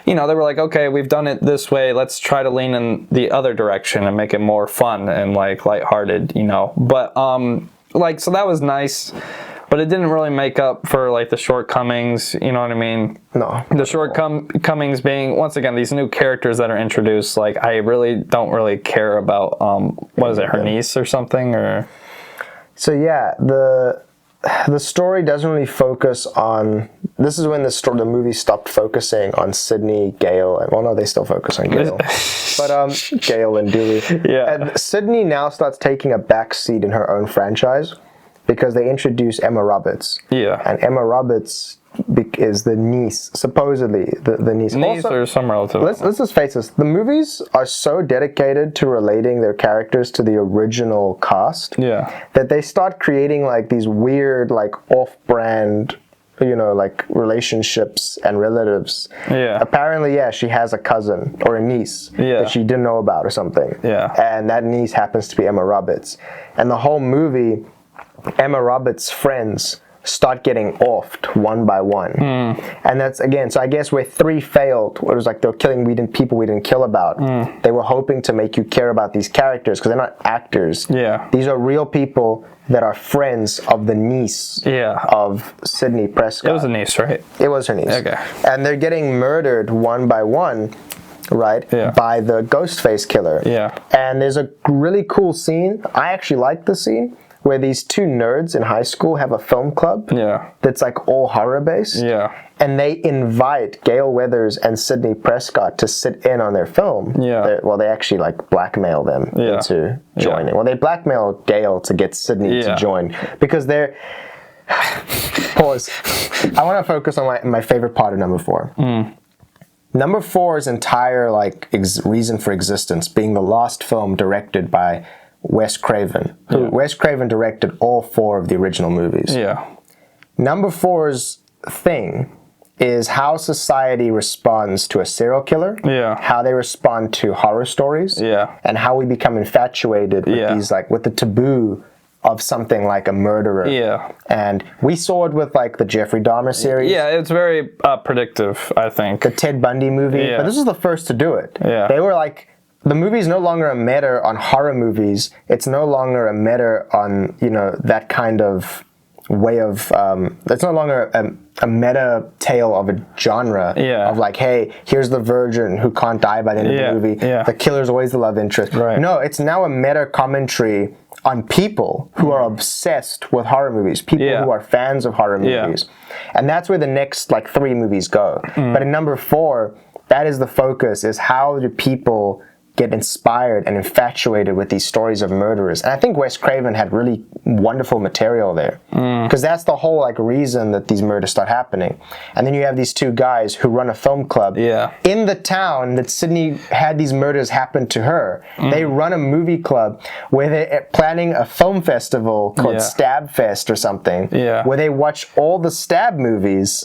they were like, okay, we've done it this way, let's try to lean in the other direction and make it more fun and like lighthearted, But like, so that was nice. But it didn't really make up for like the shortcomings, you know what I mean? No. The shortcomings being, once again, these new characters that are introduced, like I really don't really care about, what is it, her niece or something? Or so yeah, the story doesn't really focus on, this is when the movie stopped focusing on Sydney, Gale, well no, they still focus on Gale, but Gale and Dewey. Yeah. And Sydney now starts taking a back seat in her own franchise. because they introduce Emma Roberts. Yeah. And Emma Roberts is the niece, supposedly the niece. Niece Also, or some relative. let's just face this. The movies are so dedicated to relating their characters to the original cast that they start creating like these weird, like off-brand, like relationships and relatives. Yeah. Apparently, she has a cousin or a niece that she didn't know about or something. Yeah. And that niece happens to be Emma Roberts. And the whole movie, Emma Roberts' friends start getting offed one by one. And that's, again, so I guess where 3 failed, it was like they were killing people we didn't kill about. They were hoping to make you care about these characters because they're not actors. Yeah. These are real people that are friends of the niece of Sidney Prescott. It was a niece, right? It was her niece. Okay. And they're getting murdered one by one, right? Yeah. By the Ghostface killer. Yeah. And there's a really cool scene. I actually like the scene where these 2 nerds in high school have a film club. Yeah. That's like all horror based. Yeah. And they invite Gale Weathers and Sidney Prescott to sit in on their film. Yeah. They actually like blackmail them into joining. Well, they blackmail Gale to get Sidney to join because they're. Pause. I want to focus on my favorite part of number 4. Number 4's entire like reason for existence being the last film directed by Wes Craven. Wes Craven directed all 4 of the original movies. Yeah. Number 4's thing is how society responds to a serial killer. Yeah. How they respond to horror stories. Yeah. And how we become infatuated with these, like, with the taboo of something like a murderer. Yeah. And we saw it with like the Jeffrey Dahmer series. Yeah, it's very predictive, I think. The Ted Bundy movie. Yeah. But this was the first to do it. Yeah. They were like, the movie's no longer a meta on horror movies. It's no longer a meta on, that kind of way of, it's no longer a meta tale of a genre of like, hey, here's the virgin who can't die by the end of the movie. Yeah. The killer's always the love interest. Right. No, it's now a meta commentary on people who are obsessed with horror movies, people who are fans of horror movies. And that's where the next like 3 movies go. But in number 4, that is the focus, is how do people get inspired and infatuated with these stories of murderers. And I think Wes Craven had really wonderful material there. Because that's the whole like reason that these murders start happening. And then you have these 2 guys who run a film club in the town that Sidney had these murders happen to her. They run a movie club where they're planning a film festival called Stab Fest or something. Where they watch all the Stab movies.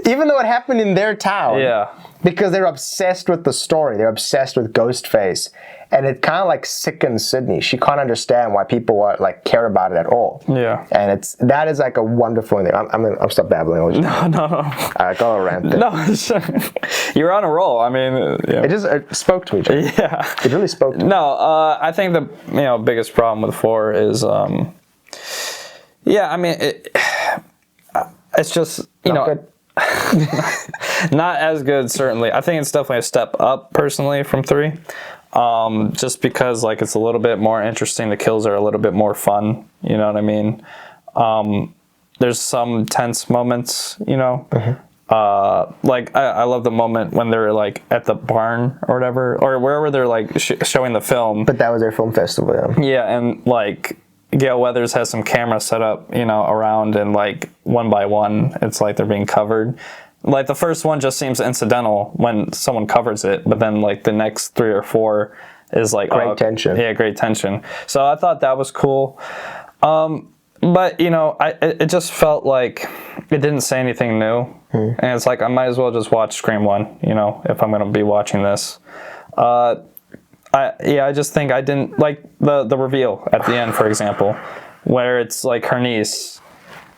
Even though it happened in their town. Because they're obsessed with the story. They're obsessed with Ghostface. And it kind of like sickens Sydney. She can't understand why people care about it at all. And that is like a wonderful thing. I'm stop babbling. No. I got a rant there. No, you're on a roll. I mean, it just spoke to me. Yeah. It really spoke to me. No, I think the biggest problem with 4 is, I mean, it's just, good. not as good, certainly. I think it's definitely a step up, personally, from 3. Just because, like, it's a little bit more interesting. The kills are a little bit more fun. You know what I mean? There's some tense moments, like, I love the moment when they're, like, at the barn or whatever, or wherever they're, like, showing the film. But that was their film festival, Yeah, and, like, Gale Weathers has some cameras set up, around, and like one by one, it's like they're being covered. Like the first one just seems incidental when someone covers it, but then like the next 3 or 4 is like great tension. Yeah, great tension. So I thought that was cool. But it just felt like it didn't say anything new, and it's like I might as well just watch Scream 1, if I'm gonna be watching this. I just think I didn't like the reveal at the end, for example, where it's like her niece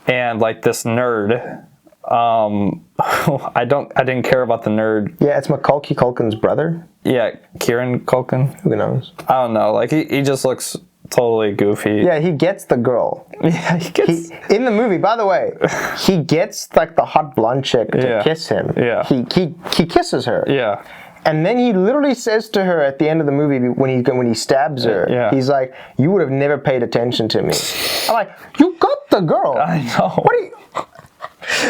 and like this nerd. I didn't care about the nerd. Yeah, it's Macaulay Culkin's brother. Yeah, Kieran Culkin. Who knows? I don't know. Like he just looks totally goofy. Yeah, he gets the girl. Yeah, he gets. In the movie, by the way, he gets like the hot blonde chick to kiss him. Yeah. He kisses her. Yeah. And then he literally says to her at the end of the movie when he stabs her, he's like, "You would have never paid attention to me." I'm like, "You got the girl." I know. What are you?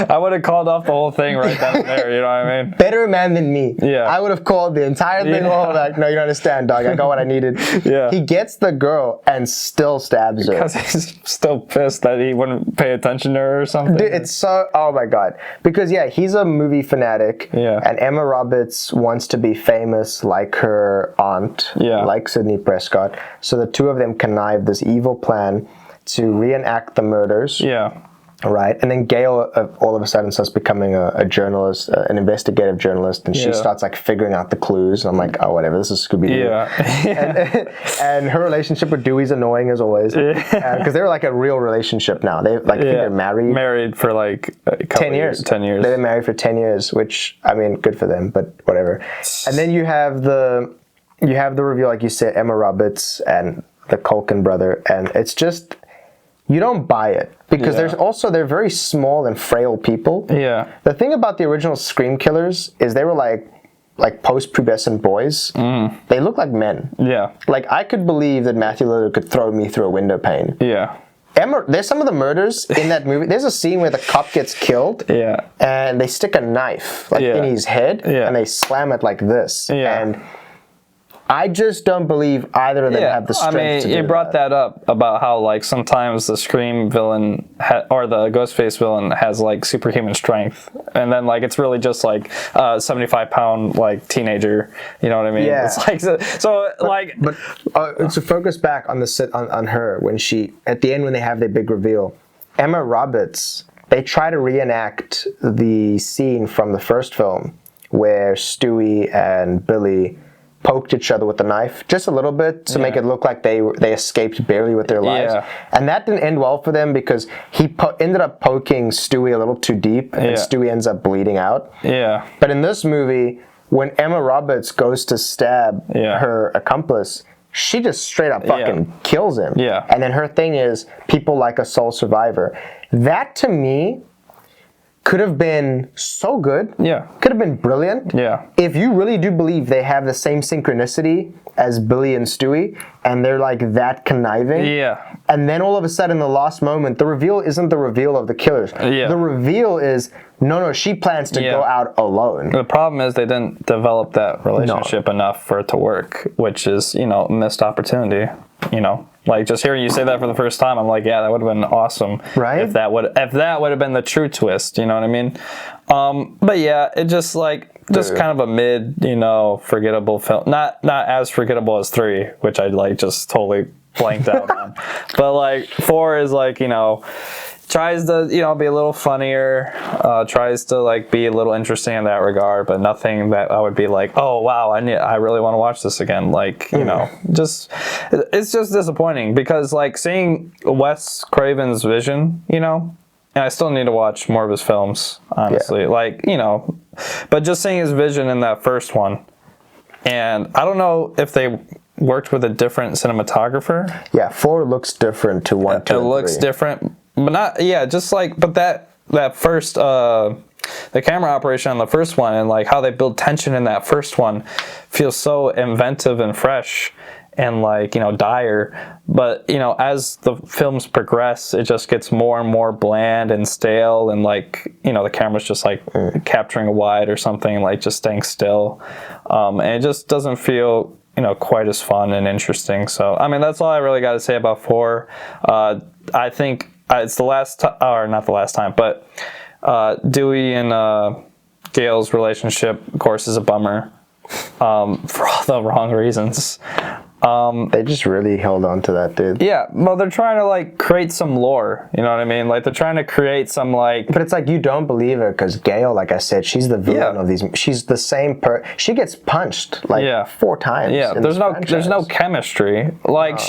I would have called off the whole thing right then and there, you know what I mean? Better man than me. Yeah. I would have called the entire thing off. Like, no, you don't understand, dog. I got what I needed. Yeah. He gets the girl and still stabs her. Because he's still pissed that he wouldn't pay attention to her or something. Dude, it's so, oh my God. Because, yeah, he's a movie fanatic. Yeah. And Emma Roberts wants to be famous like her aunt, like Sidney Prescott. So the two of them connive this evil plan to reenact the murders. Yeah. Right, and then Gail all of a sudden starts becoming a journalist, an investigative journalist, and she starts like figuring out the clues. And I'm like, oh, whatever, this is Scooby-Doo. Yeah. and her relationship with Dewey's annoying as always, because they're like a real relationship now. They like I think they're married. Married for like a couple 10 years. 10 years. They've been married for 10 years, which I mean, good for them, but whatever. And then you have the reveal, like you said, Emma Roberts and the Culkin brother, and it's just. You don't buy it because they're very small and frail people. Yeah. The thing about the original Scream killers is they were like post-pubescent boys. They look like men. Yeah. Like I could believe that Matthew Lillard could throw me through a window pane. Yeah. There's some of the murders in that movie. There's a scene where the cop gets killed. Yeah. And they stick a knife in his head and they slam it like this. Yeah. And I just don't believe either of them have the strength to do that. I mean, you brought that up about how, like, sometimes the Scream villain or the Ghostface villain has, like, superhuman strength. And then, like, it's really just, like, a 75-pound, like, teenager. You know what I mean? Yeah. It's like, to focus back on on her, when she, at the end when they have their big reveal, Emma Roberts, they try to reenact the scene from the first film where Stewie and Billy poked each other with a knife just a little bit to make it look like they escaped barely with their lives. And that didn't end well for them because he ended up poking Stewie a little too deep and Stewie ends up bleeding out. Yeah. But in this movie, when Emma Roberts goes to stab her accomplice, she just straight up fucking kills him. Yeah. And then her thing is, people like a sole survivor. That to me could have been so good. Yeah. Could have been brilliant. Yeah. If you really do believe they have the same synchronicity as Billy and Stewie, and they're like that conniving. Yeah. And then all of a sudden, the last moment, the reveal isn't the reveal of the killers. Yeah. The reveal is, no, she plans to go out alone. The problem is they didn't develop that relationship enough for it to work, which is, you know, missed opportunity, you know. Like, just hearing you say that for the first time, I'm like, yeah, that would have been awesome. Right? If that would have been the true twist, you know what I mean? But yeah, it just kind of a mid, you know, forgettable film. Not as forgettable as 3, which I like just totally blanked out on. But like 4 is like, you know, tries to, you know, be a little funnier, tries to like be a little interesting in that regard, but nothing that I would be like, oh wow, I really want to watch this again. Like, you know, it's just disappointing because like seeing Wes Craven's vision, you know, and I still need to watch more of his films, honestly. Like, you know, but just seeing his vision in that first one, and I don't know if they worked with a different cinematographer. Yeah, 4 looks different to 1, 2, It looks different. But not, just like, but that first, the camera operation on the first one and like how they build tension in that first one feels so inventive and fresh and like, you know, dire. But, you know, as the films progress, it just gets more and more bland and stale and like, you know, the camera's just like capturing a wide or something, like just staying still. And it just doesn't feel, you know, quite as fun and interesting. So, I mean, that's all I really got to say about 4. I think it's the last time, or not the last time, but Dewey and Gail's relationship, of course, is a bummer for all the wrong reasons. They just really held on to that, dude. Yeah, well, they're trying to like create some lore, you know what I mean? Like they're trying to create some like. But it's like you don't believe her because Gail, like I said, she's the villain of these. She's the same she gets punched like 4 times. Yeah, there's no chemistry. Like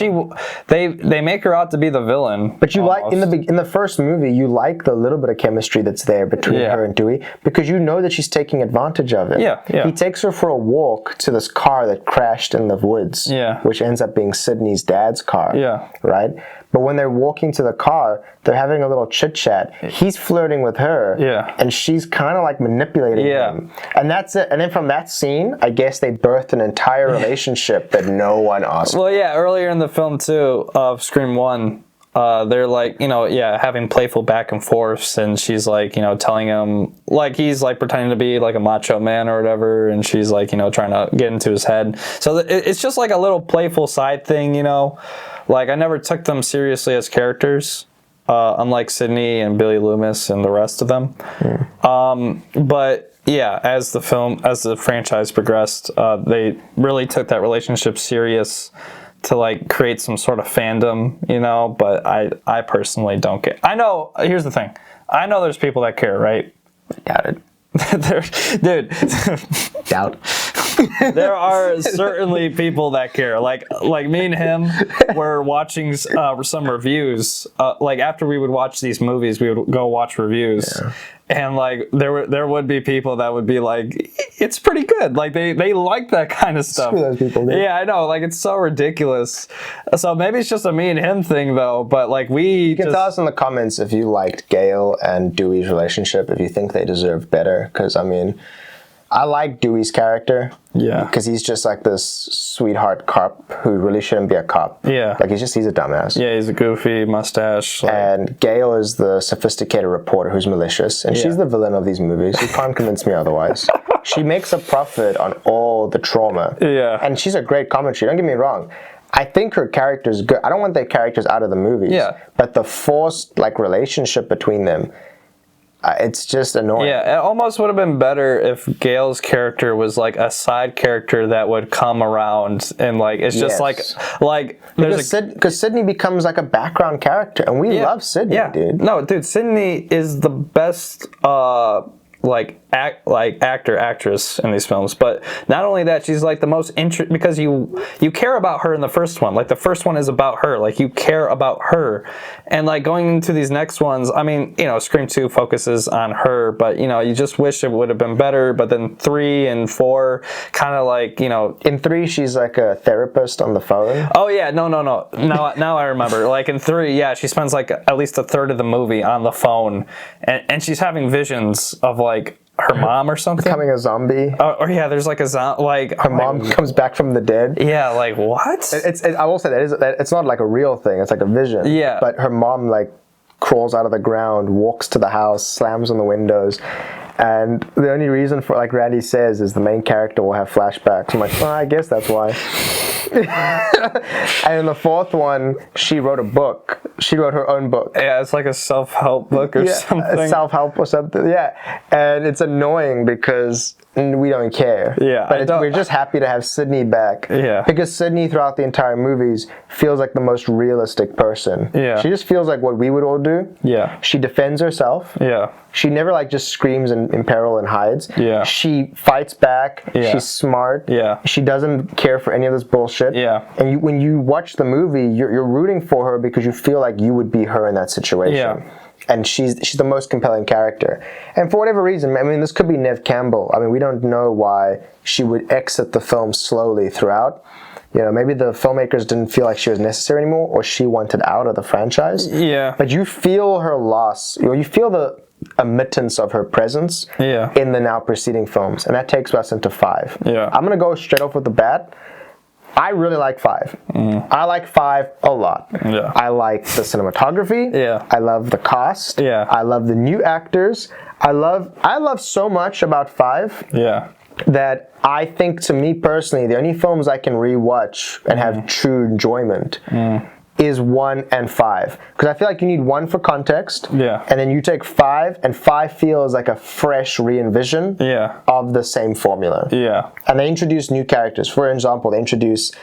they make her out to be the villain. But you almost. Like in the first movie, you like the little bit of chemistry that's there between her and Dewey because you know that she's taking advantage of it. Yeah. He takes her for a walk to this car that crashed in the woods. Yeah. Which ends up being Sydney's dad's car. Yeah. Right? But when they're walking to the car, they're having a little chit-chat. He's flirting with her. Yeah. And she's kind of like manipulating him. And that's it. And then from that scene, I guess they birthed an entire relationship that no one asked. Well, yeah, earlier in the film, too, of Scream 1, they're like, having playful back and forths, and she's like, telling him, like, he's like pretending to be like a macho man or whatever, and she's like, trying to get into his head. So it's just like a little playful side thing, like I never took them seriously as characters, unlike Sydney and Billy Loomis and the rest of them. But yeah, as the franchise progressed, they really took that relationship serious to like create some sort of fandom, but I personally don't care. I know, here's the thing. I know there's people that care, right? Doubt it. Dude. Doubt. There are certainly people that care. Like me and him were watching some reviews. Like after we would watch these movies, we would go watch reviews. Yeah. And like there would be people that would be like, it's pretty good. Like they like that kind of stuff. Screw those people, dude. Yeah, I know. Like it's so ridiculous. So maybe it's just a me and him thing though. But like you can tell us in the comments if you liked Gail and Dewey's relationship, if you think they deserve better. Because I mean, I like Dewey's character. Yeah. Because he's just like this sweetheart cop who really shouldn't be a cop. Yeah. Like he's a dumbass. Yeah, he's a goofy mustache. Like... And Gail is the sophisticated reporter who's malicious. And she's the villain of these movies. You can't convince me otherwise. She makes a profit on all the trauma. Yeah. And she's a great commentary. Don't get me wrong. I think her character's good. I don't want their characters out of the movies. Yeah. But the forced like relationship between them, it's just annoying. Yeah, it almost would have been better if Gail's character was like a side character that would come around and like it's just like because Sydney becomes like a background character and we love Sydney, dude. No, dude, Sydney is the best actress in these films, but not only that, she's like the most because you care about her in the first one. Like the first one is about her, like you care about her, and like going into these next ones, I mean, Scream 2 focuses on her, but you just wish it would have been better. But then 3 and 4 kind of like in 3 she's like a therapist on the phone. Oh yeah, no. Now I remember. Like in 3, she spends like at least a third of the movie on the phone, and she's having visions of like her mom or something becoming a zombie. Or there's like a zombie. Like her mom comes back from the dead. Yeah, like what? I will say that it's not like a real thing. It's like a vision. Yeah. But her mom like crawls out of the ground, walks to the house, slams on the windows. And the only reason for, like Randy says, is the main character will have flashbacks. I'm like, well, I guess that's why. And in the 4th one, she wrote a book. She wrote her own book. Yeah, it's like a self-help book or something. Self-help or something, yeah. And it's annoying because we don't care. Yeah. But we're just happy to have Sydney back. Yeah. Because Sydney, throughout the entire movies, feels like the most realistic person. Yeah. She just feels like what we would all do. Yeah. She defends herself. Yeah. She never like just screams in peril and hides. Yeah. She fights back. Yeah. She's smart. Yeah. She doesn't care for any of this bullshit. Yeah. And when you watch the movie, you're rooting for her because you feel like you would be her in that situation. Yeah. And she's the most compelling character. And for whatever reason, I mean, this could be Neve Campbell. I mean, we don't know why she would exit the film slowly throughout. Maybe the filmmakers didn't feel like she was necessary anymore, or she wanted out of the franchise. Yeah. But you feel her loss. You feel the omittance of her presence in the now preceding films, and that takes us into 5. Yeah. I'm gonna go straight off with the bat. I really like 5. I like 5 a lot. Yeah. I like the cinematography. Yeah. I love the cast. Yeah. I love the new actors. I love so much about 5. Yeah. That I think, to me personally, the only films I can rewatch and have true enjoyment is 1 and 5. Because I feel like you need 1 for context. Yeah. And then you take 5, and 5 feels like a fresh re-envision of the same formula. Yeah. And they introduce new characters. For example, they introduce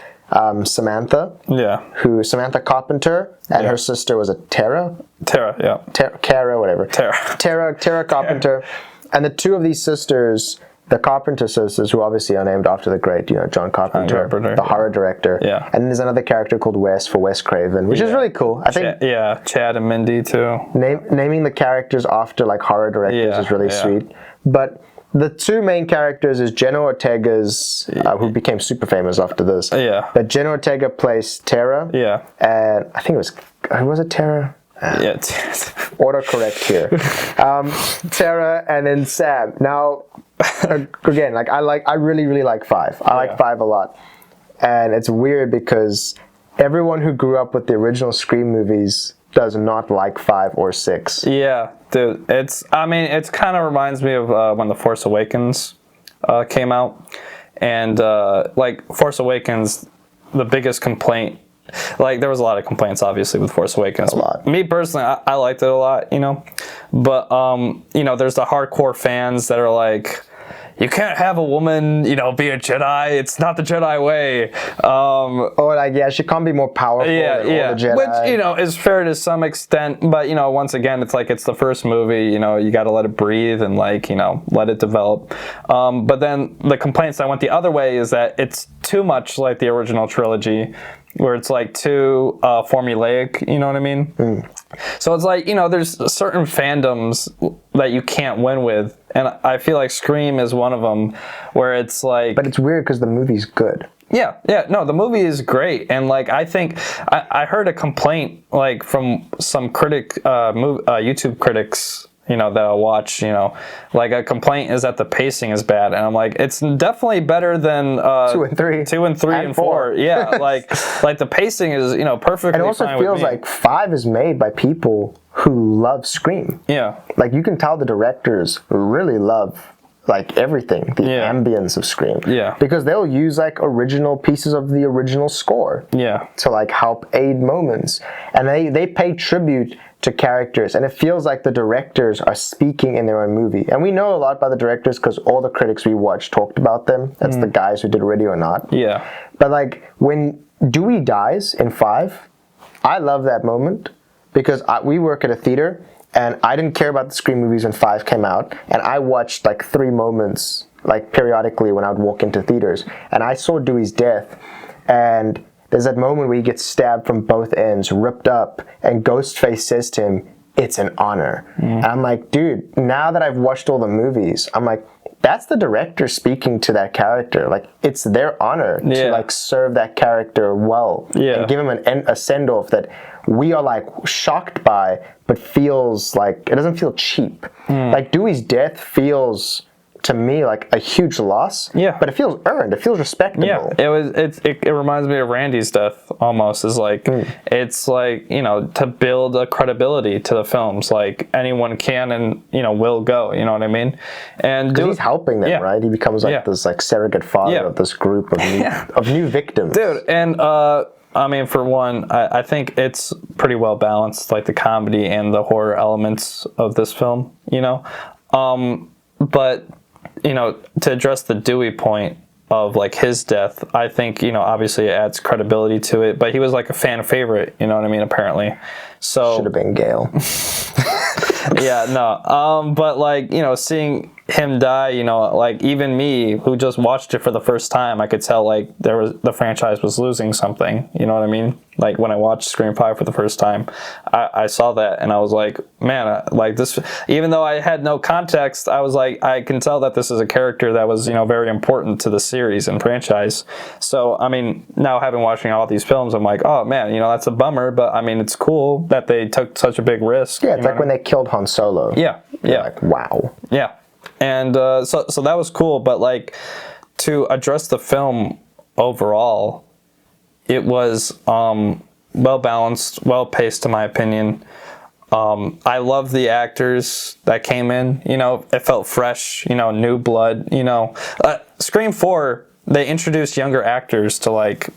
Samantha. Yeah. Samantha Carpenter, and her sister was Tara, Kara, whatever. Tara Carpenter. And the two of these sisters, the Carpenter sisters, who obviously are named after the great, John Carpenter, the horror director. Yeah. And then there's another character called Wes for Wes Craven, which is really cool. I think. Chad and Mindy too. Naming the characters after like horror directors is really sweet. But the two main characters is Jenna Ortega's, who became super famous after this. Yeah. But Jenna Ortega plays Tara. Yeah. And I think was it Tara? Yeah. Autocorrect here. Tara and then Sam. Now, again, I really, really like 5. I like 5 a lot. And it's weird because everyone who grew up with the original Scream movies does not like 5 or 6. Yeah, dude. It kind of reminds me of when The Force Awakens came out. And, like, Force Awakens, the biggest complaint, like, there was a lot of complaints, obviously, with Force Awakens. A lot. Me, personally, I liked it a lot, you know? But, you know, there's the hardcore fans that are like, you can't have a woman, you know, be a Jedi. It's not the Jedi way. Or like, yeah, she can't be more powerful than all the Jedi. Which, you know, is fair to some extent. But, you know, once again, it's like it's the first movie. You know, you got to let it breathe and, like, you know, let it develop. But then the complaints that went the other way is that it's too much like the original trilogy, where it's like too formulaic. You know what I mean? So it's like, you know, there's certain fandoms that you can't win with. And I feel like Scream is one of them, where it's like... But it's weird because the movie's good. Yeah, no, the movie is great. And, like, I think... I heard a complaint, like, from some YouTube critics, you know, that I watch, you know, like, a complaint is that the pacing is bad. And I'm like, it's definitely better than... 2 and 3. 2 and 3 and 4. Yeah, like the pacing is, you know, perfectly fine. And it also feels like 5 is made by people who love Scream. Yeah. Like, you can tell the directors really love, like, everything, the ambience of Scream. Yeah. Because they'll use, like, original pieces of the original score. Yeah. To, like, help aid moments. And they pay tribute to characters. And it feels like the directors are speaking in their own movie. And we know a lot about the directors because all the critics we watched talked about them. That's the guys who did Ready or Not. Yeah. But, like, when Dewey dies in 5, I love that moment. Because we work at a theater, and I didn't care about the Scream movies when 5 came out, and I watched like 3 moments, like periodically when I would walk into theaters, and I saw Dewey's death, and there's that moment where he gets stabbed from both ends, ripped up, and Ghostface says to him, "It's an honor." And I'm like, dude, now that I've watched all the movies, I'm like, that's the director speaking to that character. Like, it's their honor to like serve that character well and give him a send-off that we are like shocked by, but feels like it doesn't feel cheap. Like, Dewey's death feels to me like a huge loss. Yeah. But it feels earned. It feels respectable. Yeah. It reminds me of Randy's death almost. Is like it's like, you know, to build a credibility to the films. Like, anyone can and, you know, will go. You know what I mean? And he's helping them, right? He becomes like this like surrogate father of this group of new victims. Dude, and I mean, for one, I think it's pretty well balanced, like the comedy and the horror elements of this film, you know? But, you know, to address the Dewey point of, like, his death, I think, you know, obviously it adds credibility to it, but he was, like, a fan favorite, you know what I mean, apparently. So... Should have been Gale. Yeah, no. But, like, you know, seeing him die, you know, like, even me, who just watched it for the first time, I could tell, like, the franchise was losing something, you know what I mean? Like, when I watched Scream 5 for the first time, I saw that, and I was like, man, like, this, even though I had no context, I was like, I can tell that this is a character that was, you know, very important to the series and franchise. So, I mean, now having watching all these films, I'm like, oh, man, you know, that's a bummer, but, I mean, it's cool that they took such a big risk. Yeah, it's like when they killed Han Solo. Yeah, You're like, wow. Yeah. And so that was cool, but, like, to address the film overall, it was well balanced, well paced, in my opinion. I love the actors that came in. You know, it felt fresh. You know, new blood. You know, Scream 4, they introduced younger actors to, like,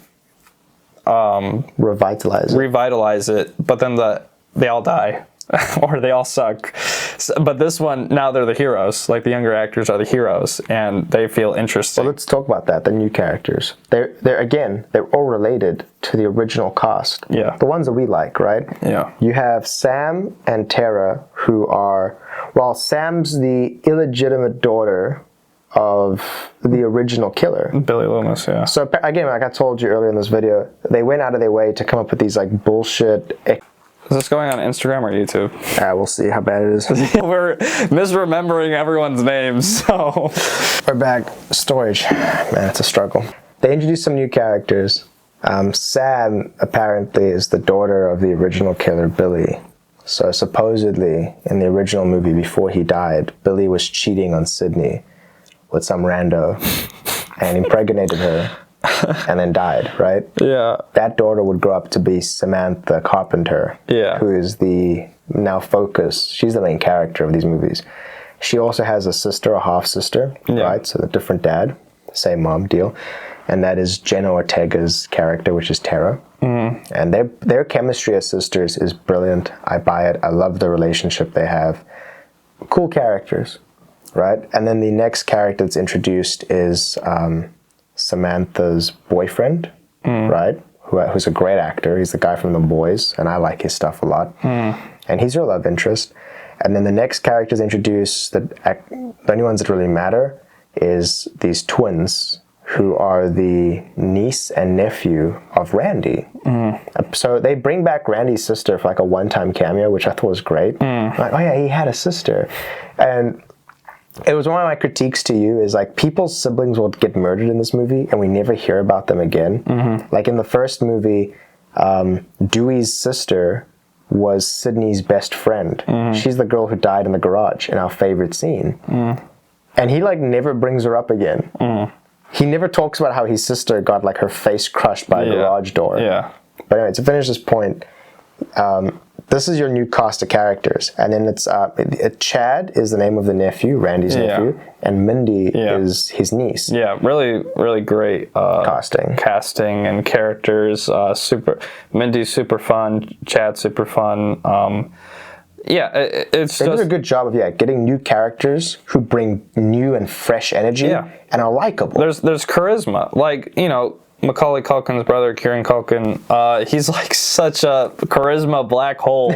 revitalize it, but then they all die. Or they all suck. But this one, now they're the heroes. Like, the younger actors are the heroes, and they feel interesting. Well, let's talk about that. The new characters. They're all related to the original cast. Yeah. The ones that we like, right? Yeah. You have Sam and Tara, who are... Well, Sam's the illegitimate daughter of the original killer. Billy Loomis, yeah. So, again, like I told you earlier in this video, they went out of their way to come up with these, like, bullshit... Is this going on Instagram or YouTube? We'll see how bad it is. We're misremembering everyone's names, so... We're back. Storage. Man, it's a struggle. They introduced some new characters. Sam, apparently, is the daughter of the original killer, Billy. So, supposedly, in the original movie, before he died, Billy was cheating on Sydney with some rando and impregnated her. and then died, right? Yeah. That daughter would grow up to be Samantha Carpenter, who is the now focus. She's the main character of these movies. She also has a sister, a half-sister, right? So the different dad, same mom deal. And that is Jenna Ortega's character, which is Tara. And their chemistry as sisters is brilliant. I buy it. I love the relationship they have. Cool characters, right? And then the next character that's introduced is Samantha's boyfriend, right? Who's a great actor. He's the guy from The Boys, and I like his stuff a lot. And he's her love interest. And then the next characters introduced, the only ones that really matter, is these twins who are the niece and nephew of Randy. So they bring back Randy's sister for like a one-time cameo, which I thought was great. Like, oh yeah, he had a sister. And it was one of my critiques to you is like people's siblings will get murdered in this movie and we never hear about them again. Like in the first movie, Dewey's sister was Sydney's best friend. She's the girl who died in the garage in our favorite scene. And he like never brings her up again. He never talks about how his sister got like her face crushed by a garage door. But anyway, to finish this point, this is your new cast of characters. And then it's Chad is the name of the nephew, Randy's nephew, and Mindy is his niece. Really, really great casting and characters. Mindy's super fun. Chad's super fun. It's they did a good job of getting new characters who bring new and fresh energy and are likable. There's charisma, like Macaulay Culkin's brother, Kieran Culkin. He's like such a charisma black hole,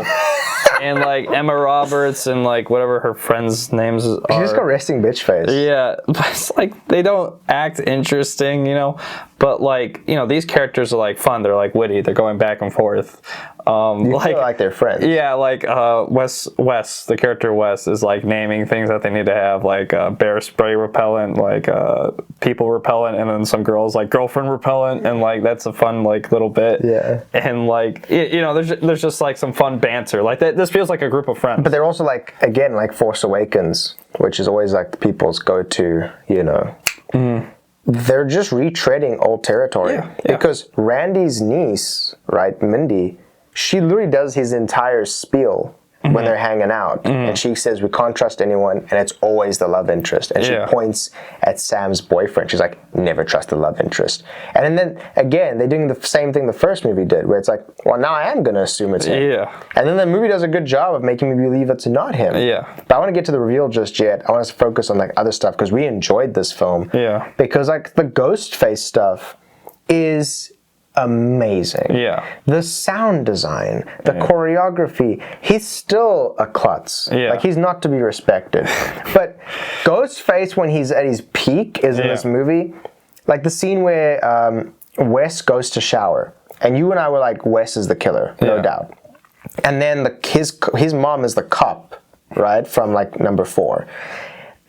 and like Emma Roberts and like whatever her friends' names are. She's just got resting bitch face. Yeah, but it's like they don't act interesting, But like these characters are like fun. They're like witty. They're going back and forth. You feel like they're friends. Yeah, like Wes, the character Wes, is like naming things that they need to have, like bear spray repellent, like people repellent, and then some girls like girlfriend repellent, and like that's a fun like little bit. Yeah. And like there's just like some fun banter. Like this feels like a group of friends. But they're also like again like Force Awakens, which is always like people's go-to. They're just retreading old territory because Randy's niece, right, Mindy. She literally does his entire spiel when they're hanging out. And she says, we can't trust anyone, and it's always the love interest. And she points at Sam's boyfriend. She's like, never trust the love interest. And then, again, they're doing the same thing the first movie did, where it's like, well, now I am going to assume it's him. And then the movie does a good job of making me believe it's not him. But I want to get to the reveal just yet. I want us to focus on like other stuff, because we enjoyed this film. Because like the ghost face stuff is amazing. The sound design, the choreography, he's still a klutz. Like he's not to be respected. But Ghostface when he's at his peak is in this movie. Like the scene where Wes goes to shower and you and I were like, Wes is the killer, no doubt. And then his mom is the cop, right? From like number 4.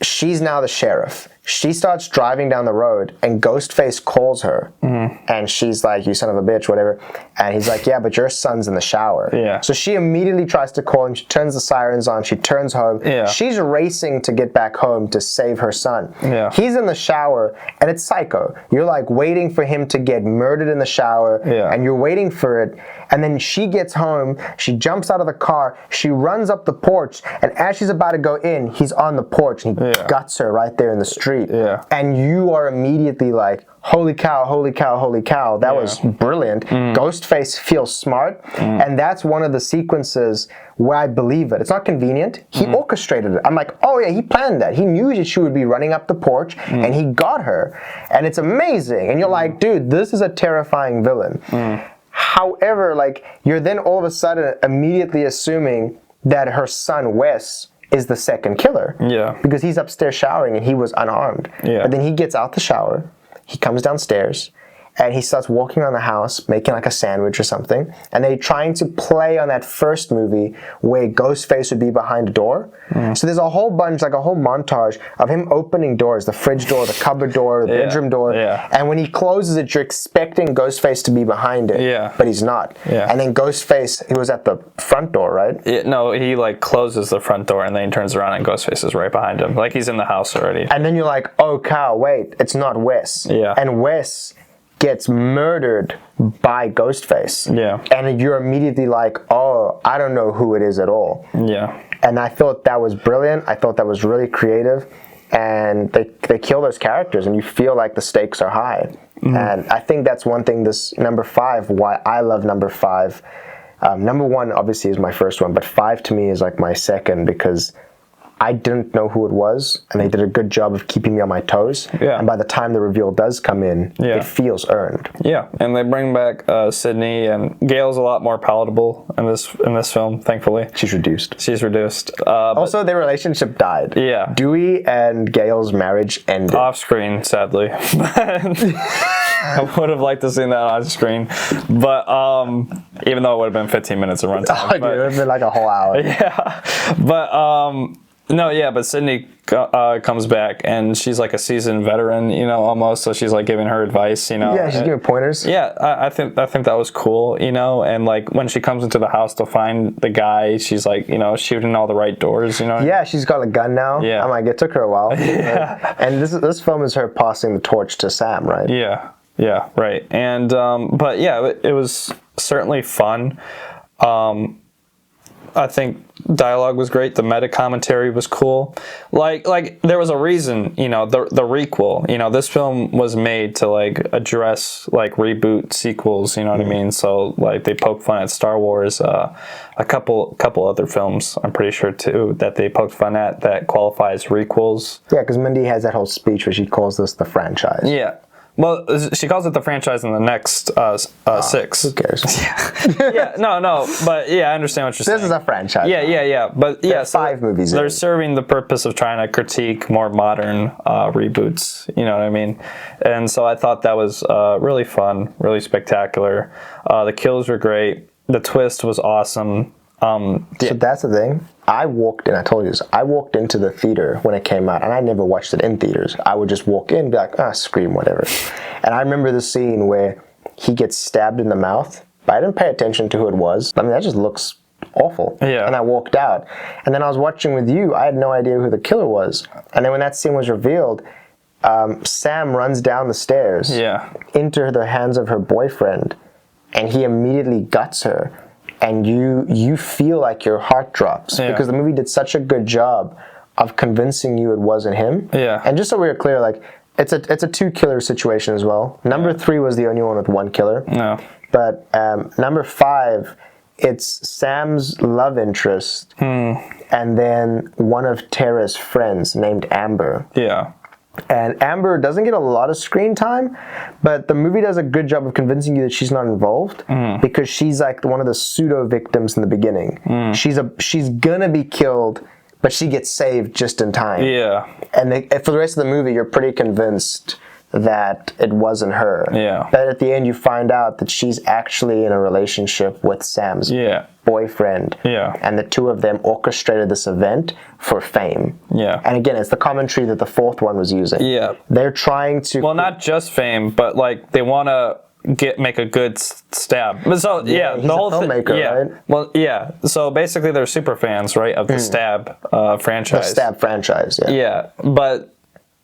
She's now the sheriff. She starts driving down the road and Ghostface calls her and she's like, you son of a bitch, whatever. And he's like, yeah, but your son's in the shower. So she immediately tries to call him. She turns the sirens on. She turns home. She's racing to get back home to save her son. He's in the shower and it's psycho. You're like waiting for him to get murdered in the shower and you're waiting for it. And then she gets home. She jumps out of the car. She runs up the porch. And as she's about to go in, he's on the porch and he guts her right there in the street. And you are immediately like, holy cow, holy cow, holy cow. That was brilliant. Ghostface feels smart. And that's one of the sequences where I believe it. It's not convenient. He orchestrated it. I'm like, oh yeah, he planned that. He knew that she would be running up the porch and he got her. And it's amazing. And you're like, dude, this is a terrifying villain. However, like you're then all of a sudden immediately assuming that her son Wes is the second killer. Because he's upstairs showering and he was unarmed. But then he gets out the shower, he comes downstairs, and he starts walking around the house making like a sandwich or something. And they're trying to play on that first movie where Ghostface would be behind a door. So there's a whole bunch, like a whole montage of him opening doors, the fridge door, the cupboard door, the bedroom door. And when he closes it, you're expecting Ghostface to be behind it, but he's not. And then Ghostface, he was at the front door, right? No, he like closes the front door and then he turns around and Ghostface is right behind him. Like he's in the house already. And then you're like, oh cow, wait, it's not Wes. And Wes gets murdered by Ghostface. Yeah. And you're immediately like, oh, I don't know who it is at all. Yeah. And I thought that was brilliant. I thought that was really creative. And they kill those characters, and you feel like the stakes are high. And I think that's one thing, this number 5, why I love number 5. Number 1 obviously is my first one, but 5 to me is like my second, because I didn't know who it was, and they did a good job of keeping me on my toes. Yeah. And by the time the reveal does come in, it feels earned. Yeah, and they bring back Sydney, and Gail's a lot more palatable in this film, thankfully. She's reduced. Also, their relationship died. Yeah. Dewey and Gail's marriage ended. Off screen, sadly. I would have liked to see that on screen, but even though it would have been 15 minutes of runtime. Dude, it would have been like a whole hour. Yeah, but but Sydney comes back, and she's like a seasoned veteran, almost. So she's like giving her advice, Yeah, she's giving pointers. Yeah, I think that was cool, and like when she comes into the house to find the guy, she's like, shooting all the right doors, Yeah, she's got a gun now. Yeah. I'm like, it took her a while. Yeah. And this film is her passing the torch to Sam, right? Yeah, right. And but yeah, it was certainly fun. I think dialogue was great. The meta commentary was cool. Like there was a reason, the requel. This film was made to like address like reboot sequels. You know what I mean? So like they poke fun at Star Wars. A couple other films, I'm pretty sure too, that they poked fun at that qualify as requels. Yeah, because Mindy has that whole speech where she calls this the franchise. Yeah. Well, she calls it the franchise in the next 6. Who cares? Yeah, no, but yeah, I understand what you're saying. This is a franchise. Yeah, but yeah, There's 5 movies. They're serving the purpose of trying to critique more modern reboots. You know what I mean? And so I thought that was really fun, really spectacular. The kills were great. The twist was awesome. So that's the thing. I walked into the theater when it came out, and I never watched it in theaters. I would just walk in and be like, scream, whatever. And I remember the scene where he gets stabbed in the mouth, but I didn't pay attention to who it was. I mean, that just looks awful. Yeah. And I walked out. And then I was watching with you. I had no idea who the killer was. And then when that scene was revealed, Sam runs down the stairs into the hands of her boyfriend, and he immediately guts her. And you feel like your heart drops because the movie did such a good job of convincing you it wasn't him. Yeah. And just so we're clear, like it's a 2-killer situation as well. Number 3 was the only one with 1 killer. No. But number 5, it's Sam's love interest, and then one of Tara's friends named Amber. Yeah. And Amber doesn't get a lot of screen time, but the movie does a good job of convincing you that she's not involved because she's like one of the pseudo victims in the beginning. She's gonna be killed, but she gets saved just in time. Yeah. And for the rest of the movie, you're pretty convinced that it wasn't her. Yeah. But at the end, you find out that she's actually in a relationship with Sam's boyfriend. Yeah. And the two of them orchestrated this event for fame. Yeah. And again, it's the commentary that the 4th one was using. Yeah. They're trying to... Well, not just fame, but like they want to make a good stab. So he's the whole filmmaker, right? Well, yeah. So basically, they're super fans, right, of the Stab franchise. The Stab franchise, yeah. Yeah, but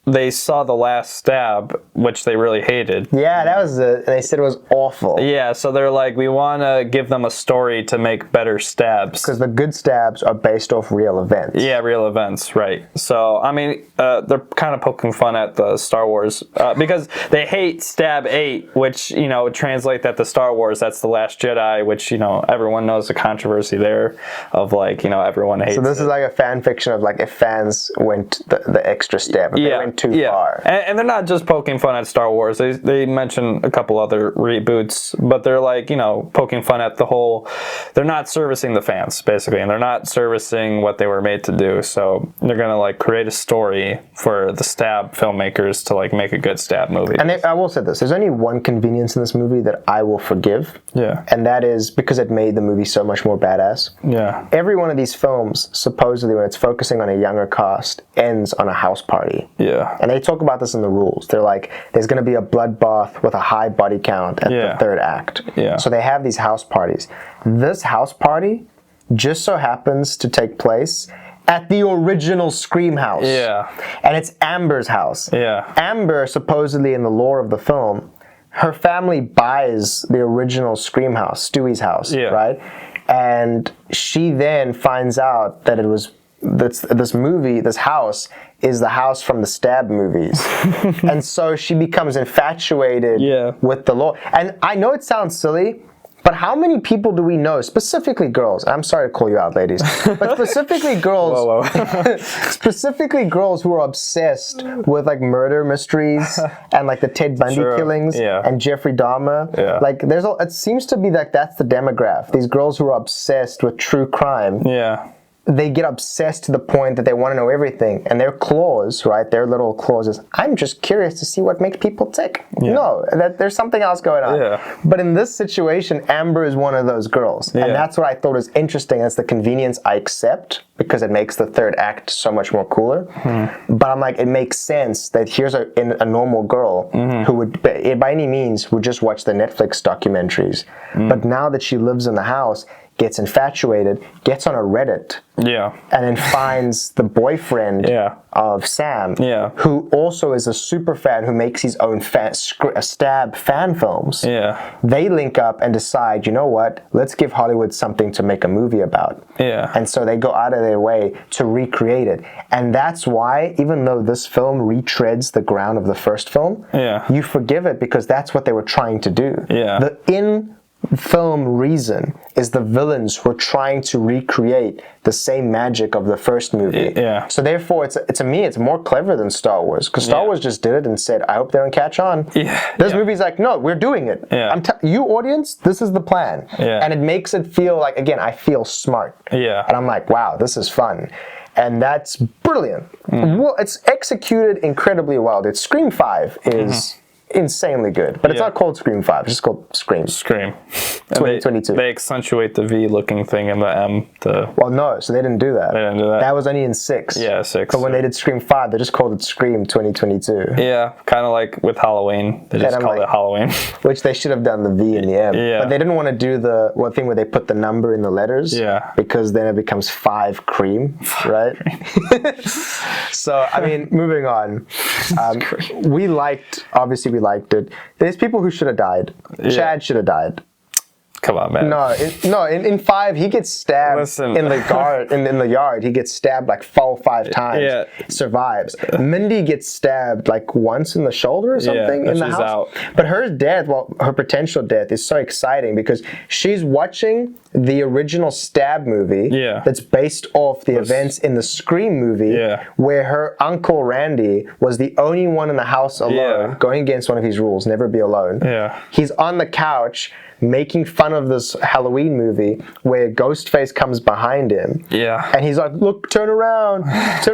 they saw the last Stab, which they really hated. Yeah, that was it. They said it was awful. Yeah, so they're like, we want to give them a story to make better stabs. Because the good stabs are based off real events. Yeah, real events, right. So, I mean, they're kind of poking fun at the Star Wars because they hate Stab 8, which, would translate that to Star Wars. That's The Last Jedi, which, everyone knows the controversy there of, like, everyone hates it. So this is like a fan fiction of, like, if fans went the extra step. If they went too far. And they're not just poking fun at Star Wars. They mention a couple other reboots, but they're like, poking fun at the whole... They're not servicing the fans, basically, and they're not servicing what they were made to do. So they're going to, like, create a story for the Stab filmmakers to, like, make a good Stab movie. And I will say this. There's only one convenience in this movie that I will forgive. Yeah. And that is because it made the movie so much more badass. Yeah. Every one of these films, supposedly, when it's focusing on a younger cast, ends on a house party. Yeah. And they talk about this in the rules. They're like, there's going to be a bloodbath with a high body count at the 3rd act. Yeah. So they have these house parties. This house party just so happens to take place at the original Scream house. Yeah. And it's Amber's house. Yeah. Amber, supposedly in the lore of the film, her family buys the original Scream house, Stewie's house, right? And she then finds out that it was this house is the house from the Stab movies. And so she becomes infatuated with the law. And I know it sounds silly, but how many people do we know, specifically girls? I'm sorry to call you out, ladies, but specifically girls, specifically girls who are obsessed with like murder mysteries and like the Ted Bundy killings and Jeffrey Dahmer. Like it seems to be like that's the demographic. These girls who are obsessed with true crime. They get obsessed to the point that they want to know everything. And their clause, right, their little clause is, I'm just curious to see what makes people tick. No, there's something else going on. But in this situation, Amber is one of those girls. And that's what I thought was interesting. That's the convenience I accept because it makes the third act so much more cooler. But I'm like, it makes sense that here's a normal girl who would, by any means, would just watch the Netflix documentaries. But now that she lives in the house, gets infatuated, gets on a Reddit, and then finds the boyfriend of Sam, who also is a super fan who makes his own Stab fan films. They link up and decide, you know what, let's give Hollywood something to make a movie about. And so they go out of their way to recreate it. And that's why, even though this film retreads the ground of the first film, you forgive it because that's what they were trying to do. The film reason is the villains who are trying to recreate the same magic of the first movie. So therefore, to me, it's more clever than Star Wars, because Star Wars just did it and said, I hope they don't catch on. This movie's like, no, we're doing it. You audience, this is the plan. And it makes it feel like, again, I feel smart. And I'm like, wow, this is fun. And that's brilliant. Well, it's executed incredibly well. It's Scream 5 is insanely good, but it's not called Scream 5, it's just called Scream 2022. They accentuate the V looking thing and the M. Well, no, so they didn't do that. That was only in 6. 6. But when they did Scream 5, they just called it Scream 2022. Kind of like with Halloween, they just called it Halloween. Which they should have done the V and the M. But they didn't want to do the thing where they put the number in the letters. Because then it becomes 5 cream, right? So, I mean, moving on. We liked it. There's people who should have died. Chad should have died. Come on, man. In 5, he gets stabbed in the yard. He gets stabbed like 5 times. Survives. Mindy gets stabbed like once in the shoulder or something in the house. Out. But her death, her potential death, is so exciting because she's watching the original Stab movie that's based off the events in the Scream movie where her uncle Randy was the only one in the house alone, going against one of his rules, never be alone. He's on the couch making fun of this Halloween movie where Ghostface comes behind him. And he's like, look, turn around.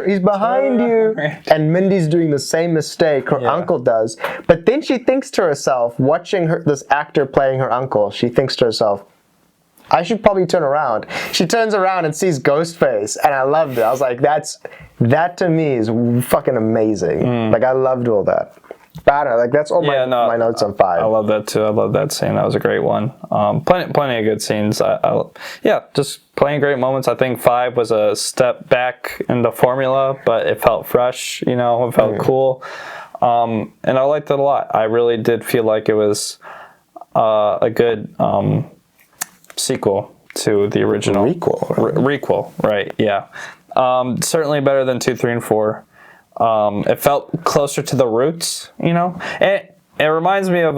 He's behind you. And Mindy's doing the same mistake her uncle does. But then she thinks to herself, watching this actor playing her uncle, she thinks to herself, I should probably turn around. She turns around and sees Ghostface, and I loved it. I was like, that to me is fucking amazing. Like, I loved all that. But I don't know, like that's all my notes on 5. I love that too. I love that scene. That was a great one. Plenty of good scenes. Just plenty of great moments. I think 5 was a step back in the formula, but it felt fresh. It felt cool, and I liked it a lot. I really did feel like it was a good sequel to the original. Requel, right? Yeah. Certainly better than 2, 3, and 4. It felt closer to the roots, It reminds me of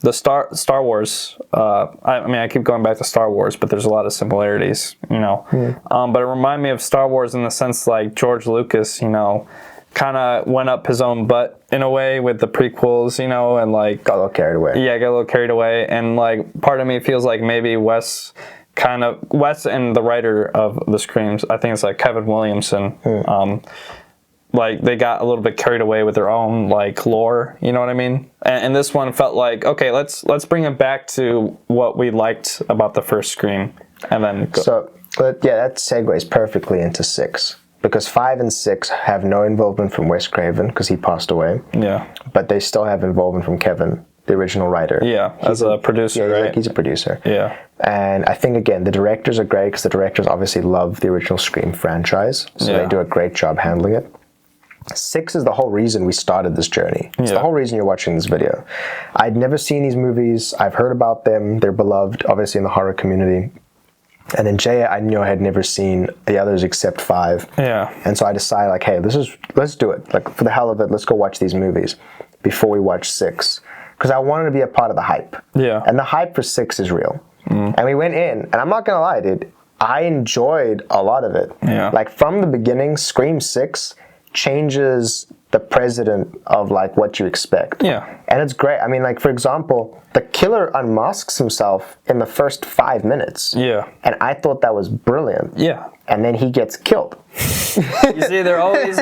the Star Wars. I keep going back to Star Wars, but there's a lot of similarities, But it reminded me of Star Wars in the sense like George Lucas, kind of went up his own butt in a way with the prequels, and like got a little carried away. Yeah, got a little carried away, and like part of me feels like maybe Wes and the writer of the Screams, I think it's like Kevin Williamson, like they got a little bit carried away with their own like lore, you know what I mean? And this one felt like, okay, let's bring it back to what we liked about the first Scream, and then go. So that segues perfectly into 6. Because 5 and 6 have no involvement from Wes Craven because he passed away. But they still have involvement from Kevin, the original writer. As a producer, right? He's a producer. And I think, again, the directors are great because the directors obviously love the original Scream franchise. So they do a great job handling it. 6 is the whole reason we started this journey. It's the Yeah. whole reason you're watching this video. I'd never seen these movies. I've heard about them. They're beloved, obviously, in the horror community. And then Jay, I knew I had never seen the others except 5. Yeah. And so I decided, like, hey, let's do it. Like, for the hell of it, let's go watch these movies before we watch 6. Because I wanted to be a part of the hype. Yeah. And the hype for 6 is real. And we went in, and I'm not going to lie, dude, I enjoyed a lot of it. Yeah. Like, from the beginning, Scream 6 changes the precedent of, like, what you expect. Yeah. And it's great. I mean, like, for example, the killer unmasks himself in the first 5 minutes. Yeah. And I thought that was brilliant. Yeah. And then he gets killed. You see, they're always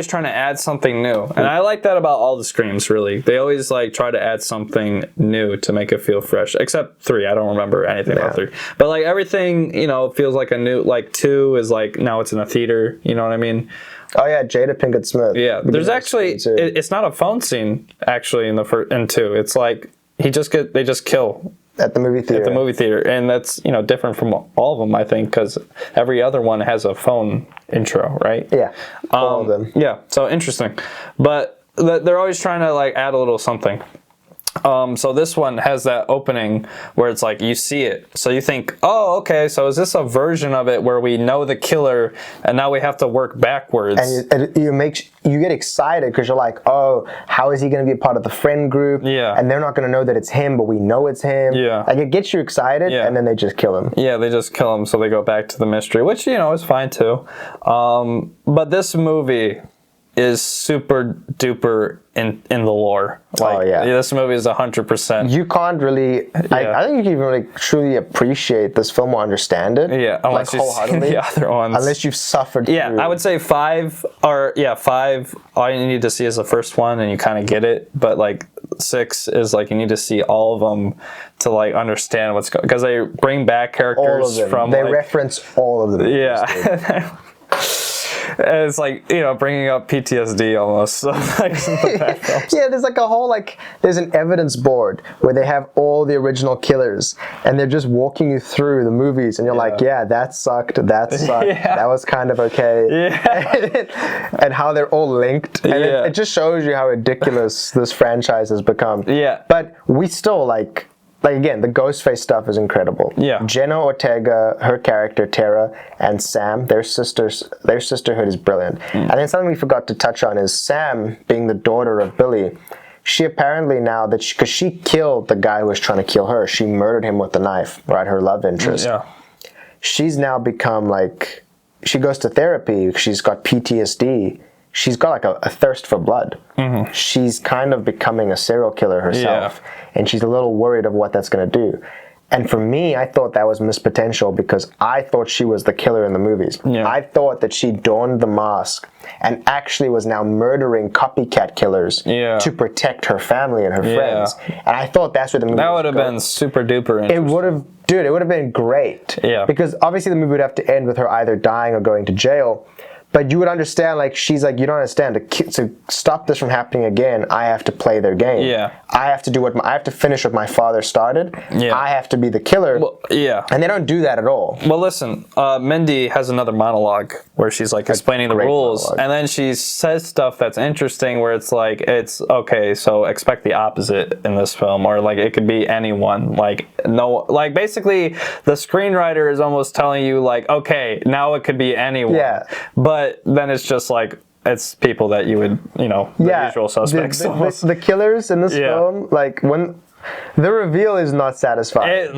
trying to add something new. And I like that about all the Screams, really. They always, like, try to add something new to make it feel fresh. Except 3. I don't remember anything about 3. But, like, everything, you know, feels like a new, like, 2 is, like, now it's in a theater. You know what I mean? Oh, yeah, Jada Pinkett Smith. Yeah. There's actually, it's not a phone scene, actually, in 2. It's like, they just kill at the movie theater. At the movie theater. And that's, you know, different from all of them, I think, because every other one has a phone intro, right? Yeah, all of them. Yeah, so interesting. But they're always trying to, like, add a little something. So this one has that opening where it's like you see it. So you think, oh, okay, so is this a version of it where we know the killer and now we have to work backwards? And you get excited because you're like, oh, how is he going to be a part of the friend group? Yeah. And they're not going to know that it's him, but we know it's him. Yeah. Like, it gets you excited, and then they just kill him. Yeah, they just kill him, so they go back to the mystery, which, you know, is fine too. But this movie is super duper in the lore. Like, oh, yeah. This movie is 100%. You can't really, I think you can even really truly appreciate this film or understand it. Yeah, unless like, you've seen the other ones. Unless you've suffered Yeah, through. I would say 5, all you need to see is the first one and you kind of get it. But, like, 6 is, like, you need to see all of them to, like, understand what's going on. Because they bring back characters all of them. from, they like, reference all of them. Yeah. And it's like, you know, bringing up PTSD almost. So, like, yeah, there's like a whole, like, there's an evidence board where they have all the original killers and they're just walking you through the movies and you're like, yeah, that sucked, that was kind of okay. Yeah. And how they're all linked. And it just shows you how ridiculous this franchise has become. Yeah. But we still, like again, the Ghostface stuff is incredible. Yeah. Jenna Ortega, her character Tara, and Sam, their sisterhood is brilliant. And then something we forgot to touch on is Sam, being the daughter of Billy. She apparently now because she killed the guy who was trying to kill her. She murdered him with the knife, right? Her love interest. Yeah. She's now become, like, she goes to therapy. She's got PTSD. She's got, like, a thirst for blood. Mm-hmm. She's kind of becoming a serial killer herself. Yeah. And she's a little worried of what that's going to do. And for me, I thought that was missed potential because I thought she was the killer in the movies. Yeah. I thought that she donned the mask and actually was now murdering copycat killers to protect her family and her friends. And I thought that's where the movie That would have been super duper interesting. It would have been great. Yeah. Because obviously the movie would have to end with her either dying or going to jail. But you would understand, like, she's like, you don't understand. To stop this from happening again, I have to play their game. Yeah. I have to finish what my father started. Yeah. I have to be the killer. Well, yeah. And they don't do that at all. Well, listen, Mindy has another monologue where she's, like, explaining the rules. Monologue. And then she says stuff that's interesting where it's like, it's, okay, so expect the opposite in this film. Or, like, it could be anyone. Like, no, like, basically, the screenwriter is almost telling you, like, okay, now it could be anyone. Yeah. But then it's just, like, it's people that you would, you know, the usual suspects. The killers in this film, like, when the reveal is not satisfying.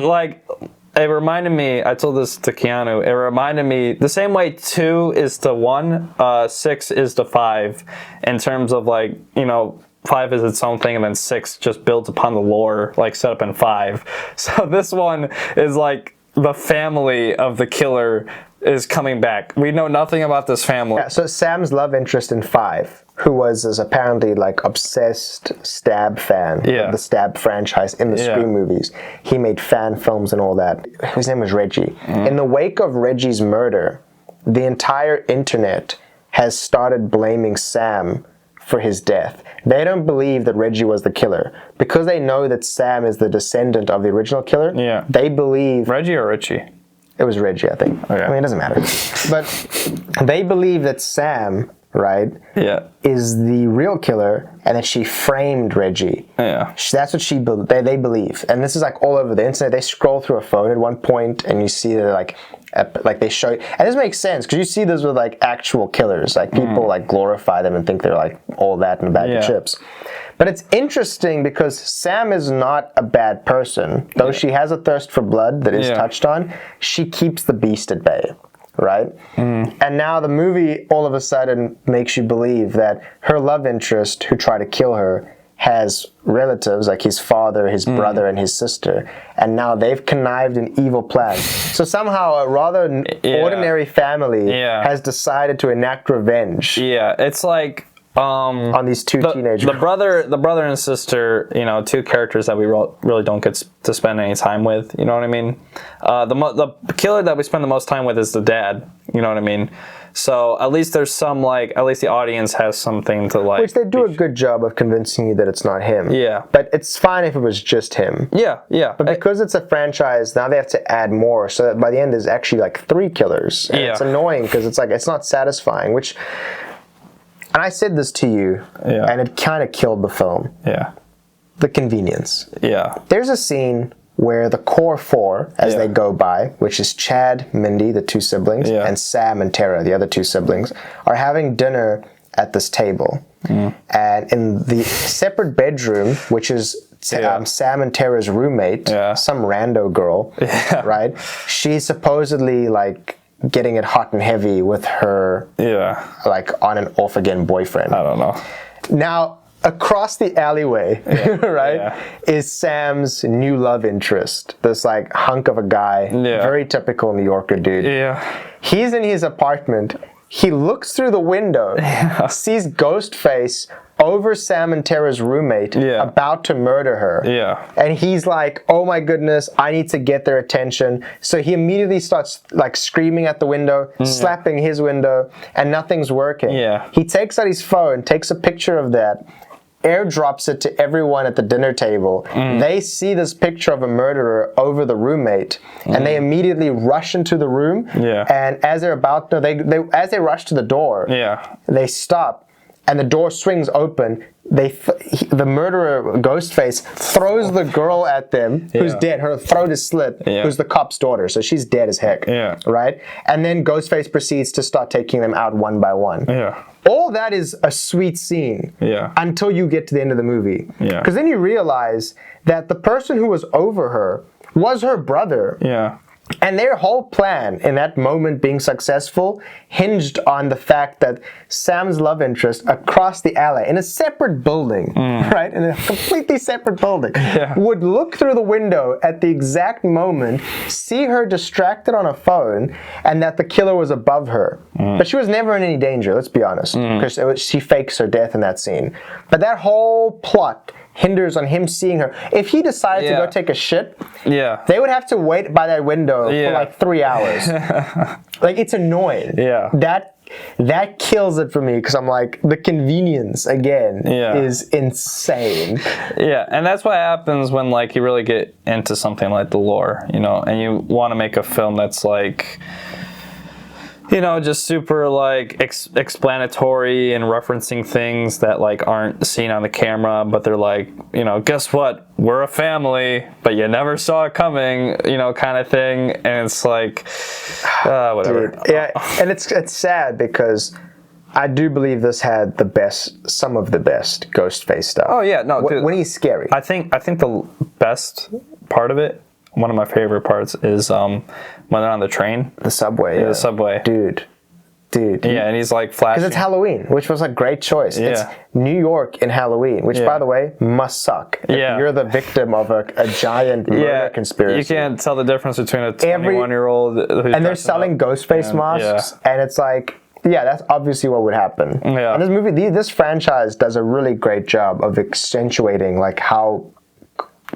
It reminded me, I told this to Keanu, it reminded me, the same way 2 is to 1, 6 is to 5, in terms of, like, you know, 5 is its own thing, and then 6 just builds upon the lore, like, set up in 5. So this one is, like, the family of the killer is coming back. We know nothing about this family. Yeah, so Sam's love interest in 5, who was apparently, like, obsessed Stab fan of the Stab franchise in the Scream movies. He made fan films and all that. His name was Reggie. In the wake of Reggie's murder, the entire internet has started blaming Sam for his death. They don't believe that Reggie was the killer. Because they know that Sam is the descendant of the original killer, they believe... Reggie or Richie? It was Reggie, I think. Okay. I mean, it doesn't matter. But they believe that Sam right, is the real killer, and that she framed Reggie. Yeah. That's what they believe. And this is like all over the internet. They scroll through a phone at one point, and you see that like they show you, and this makes sense because you see this with like actual killers. Like people like glorify them and think they're like all that in a bag of chips. But it's interesting because Sam is not a bad person. Though she has a thirst for blood that is touched on, she keeps the beast at bay, right? And now the movie all of a sudden makes you believe that her love interest who tried to kill her has relatives like his father, his brother, and his sister. And now they've connived an evil plan. So somehow a rather ordinary family has decided to enact revenge. Yeah, it's like... on these two teenagers. The brother and sister, you know, two characters that we really don't get to spend any time with, you know what I mean? The killer that we spend the most time with is the dad, you know what I mean? So at least there's some, like, at least the audience has something to like. Which they do a good job of convincing you that it's not him. Yeah. But it's fine if it was just him. Yeah, yeah. But because it's a franchise, now they have to add more, so that by the end there's actually like 3 killers. And it's annoying because it's like, it's not satisfying, which... And I said this to you, and it kind of killed the film. Yeah. The convenience. Yeah. There's a scene where the core 4, as they go by, which is Chad, Mindy, the 2 siblings, and Sam and Tara, the other 2 siblings, are having dinner at this table. And in the separate bedroom, which is Sam and Tara's roommate, some rando girl, right? She's supposedly like... getting it hot and heavy with her like on and off again boyfriend. I don't know. Now across the alleyway right is Sam's new love interest, this like hunk of a guy, very typical New Yorker dude. He's in his apartment. He looks through the window, sees Ghostface over Sam and Tara's roommate about to murder her. And he's like, oh my goodness, I need to get their attention. So he immediately starts like screaming at the window, slapping his window, and nothing's working. He takes out his phone, takes a picture of that, airdrops it to everyone at the dinner table. They see this picture of a murderer over the roommate, and they immediately rush into the room. And as they're about to, as they rush to the door, they stop. And the door swings open. The murderer, Ghostface, throws the girl at them, who's dead. Her throat is slit, who's the cop's daughter, so she's dead as heck. Right? And then Ghostface proceeds to start taking them out one by one. All that is a sweet scene until you get to the end of the movie. Because then you realize that the person who was over her was her brother. And their whole plan in that moment being successful hinged on the fact that Sam's love interest across the alley in a separate building, right, in a completely separate building, would look through the window at the exact moment, see her distracted on a phone, and that the killer was above her. But she was never in any danger, let's be honest, because she fakes her death in that scene. But that whole plot hinders on him seeing her. If he decided to go take a shit, they would have to wait by that window for like 3 hours. Like, it's annoying. That kills it for me, because I'm like, the convenience again is insane. And that's what happens when like you really get into something like the lore, you know, and you want to make a film that's like, you know, just super like explanatory and referencing things that like aren't seen on the camera, but they're like, you know, guess what? We're a family, but you never saw it coming, you know, kind of thing. And it's like, whatever. Dude, and it's sad because I do believe this had some of the best Ghostface stuff. Oh yeah, no, dude, when he's scary. I think the best part of it, one of my favorite parts, is when they're on the train. The subway. The subway. Dude. Yeah, and he's like flashing. Because it's Halloween, which was a great choice. It's New York in Halloween, which, by the way, must suck. If you're the victim of a giant murder conspiracy. You can't tell the difference between a 21-year-old and they're selling Ghostface masks, and it's like, that's obviously what would happen. And this franchise does a really great job of accentuating like how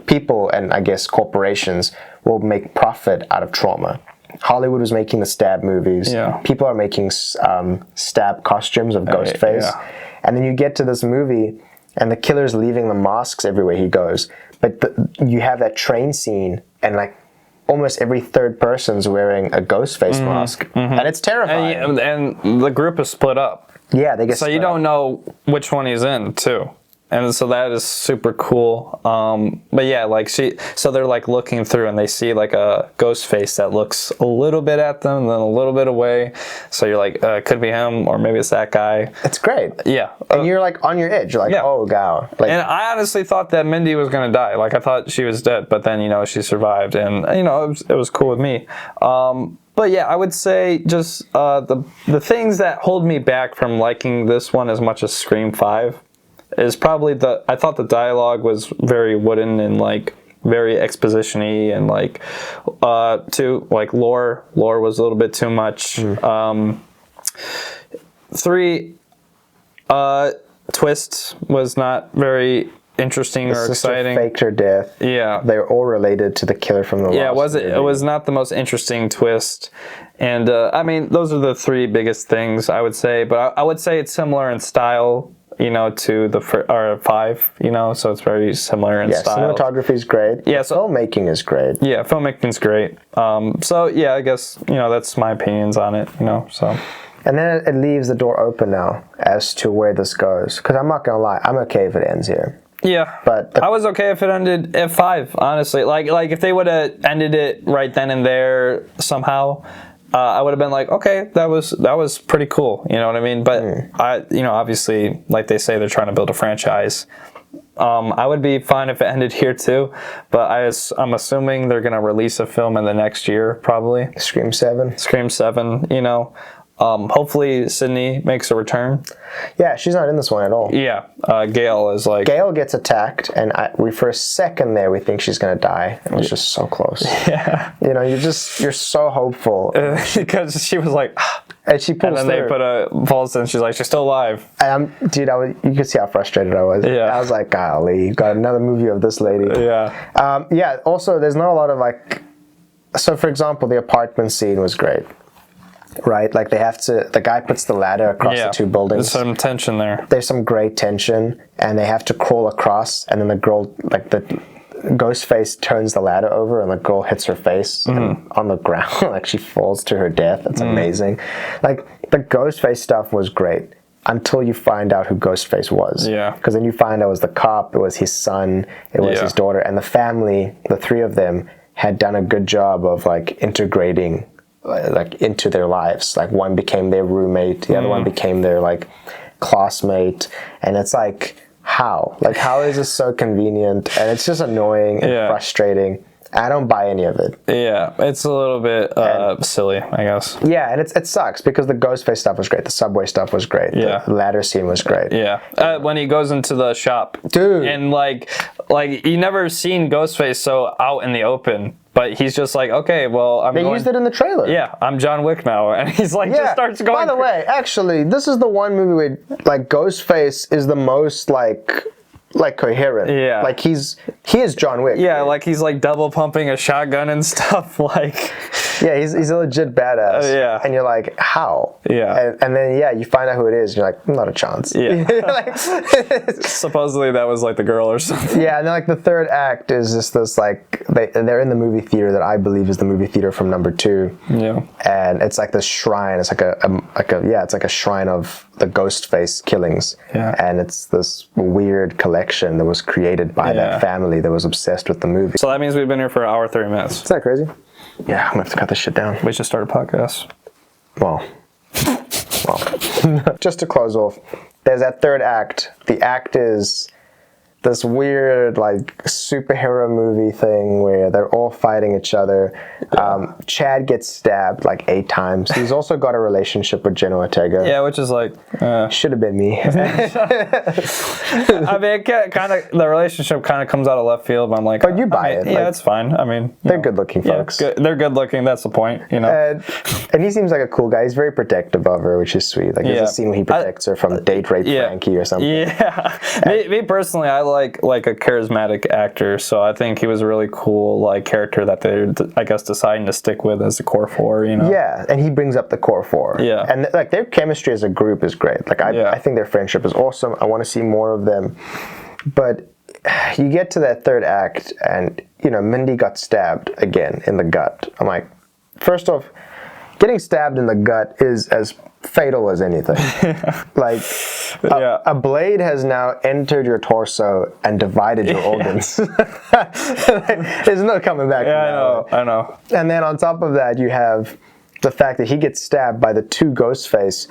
people and I guess corporations will make profit out of trauma. Hollywood was making the stab movies. People are making stab costumes of Ghostface. And then you get to this movie and the killer's leaving the masks everywhere he goes. But you have that train scene and like almost every third person's wearing a Ghostface mask. And it's terrifying. And the group is split up. Yeah, they get so you don't know which one he's in too. And so that is super cool. But yeah, like so they're like looking through and they see like a ghost face that looks a little bit at them and then a little bit away. So you're like, it could be him or maybe it's that guy. It's great. Yeah. And you're like on your edge. You're like, oh, God. Like, and I honestly thought that Mindy was going to die. Like I thought she was dead, but then, she survived and, it was cool with me. But yeah, I would say just the things that hold me back from liking this one as much as Scream 5 is probably I thought the dialogue was very wooden and like very exposition-y and like too like lore was a little bit too much. 3 twist was not very interesting or exciting. Faked her death. Yeah, they're all related to the killer from the last movie. It was not the most interesting twist, and I mean those are the 3 biggest things I would say. But I would say it's similar in style. To the 5, so it's very similar in style. Cinematography is great. Yeah, filmmaking is great. Yeah, filmmaking's great. So yeah, I guess that's my opinions on it. So. And then it leaves the door open now as to where this goes. Because I'm not gonna lie, I'm okay if it ends here. Yeah, but I was okay if it ended at 5. Honestly, like if they would have ended it right then and there somehow. I would have been like, okay, that was pretty cool, you know what I mean? But obviously, like they say, they're trying to build a franchise. I would be fine if it ended here too, but I'm assuming they're gonna release a film in the next year, probably. Scream 7. Scream 7, hopefully Sydney makes a return. Yeah, she's not in this one at all. Yeah, Gail is like... Gail gets attacked, and for a second there, we think she's going to die. It was just so close. Yeah. You're so hopeful. Because she was like... And she pulls and then through. They put a pulse in, she's like, she's still alive. And you could see how frustrated I was. Yeah. I was like, golly, got another movie of this lady. Yeah. Also, there's not a lot of like... So, for example, the apartment scene was great. Right, like the guy puts the ladder across the 2 buildings. There's some tension there. There's some great tension, and they have to crawl across, and then the girl, like the ghost face turns the ladder over, and the girl hits her face and on the ground, like she falls to her death. It's amazing. Like the ghost face stuff was great until you find out who Ghostface was. Yeah. Because then you find out it was the cop, it was his son, it was his daughter, and the family, the 3 of them, had done a good job of like integrating like into their lives. Like one became their roommate, the other one became their like classmate, and it's like how is this so convenient? And it's just annoying and frustrating. I don't buy any of it. Yeah, it's a little bit silly, I guess. Yeah, and it sucks because the Ghostface stuff was great, the subway stuff was great, the ladder scene was great. Yeah, when he goes into the shop, dude, and like you never seen Ghostface so out in the open. But he's just like, okay, well, They used it in the trailer. Yeah, I'm John Wick now, and he's like, just starts going. By the way, actually, this is the one movie where like Ghostface is the most like coherent. Yeah. Like he is John Wick. Yeah, like he's like double pumping a shotgun and stuff. Like. Yeah, he's a legit badass. Yeah. And you're like, how? Yeah. And then you find out who it is, and you're like, not a chance. Yeah. Supposedly that was like the girl or something. Yeah, and then like the 3rd act is just this like they're in the movie theater that I believe is the movie theater from number 2. Yeah. And it's like this shrine. It's it's like a shrine of the Ghostface killings. Yeah. And it's this weird collection that was created by that family that was obsessed with the movie. So that means we've been here for an hour 30 minutes. Is that crazy? Yeah, I'm gonna have to cut this shit down. We should start a podcast. Well, just to close off, there's that 3rd act. The act is this weird like superhero movie thing where they're all fighting each other. Chad gets stabbed like 8 times. He's also got a relationship with Jenna Ortega. Yeah, which is like should have been me. I mean, the relationship kind of comes out of left field, but I'm like, but you buy it. Yeah, it's fine. I mean, they're good-looking folks. They're good-looking. That's the point, And he seems like a cool guy. He's very protective of her, which is sweet. Like there's a scene where he protects her from date rape Frankie or something. Yeah. Me personally, I like a charismatic actor, so I think he was a really cool like character that they're, I guess, deciding to stick with as the core 4. Yeah, and he brings up the core 4. Yeah, and like their chemistry as a group is great. Like I think their friendship is awesome. I want to see more of them. But you get to that 3rd act, and Mindy got stabbed again in the gut. I'm like, first off, getting stabbed in the gut is as fatal as anything. Like, a blade has now entered your torso and divided your organs. There's no coming back from that. I know. And then on top of that, you have the fact that he gets stabbed by the two Ghostface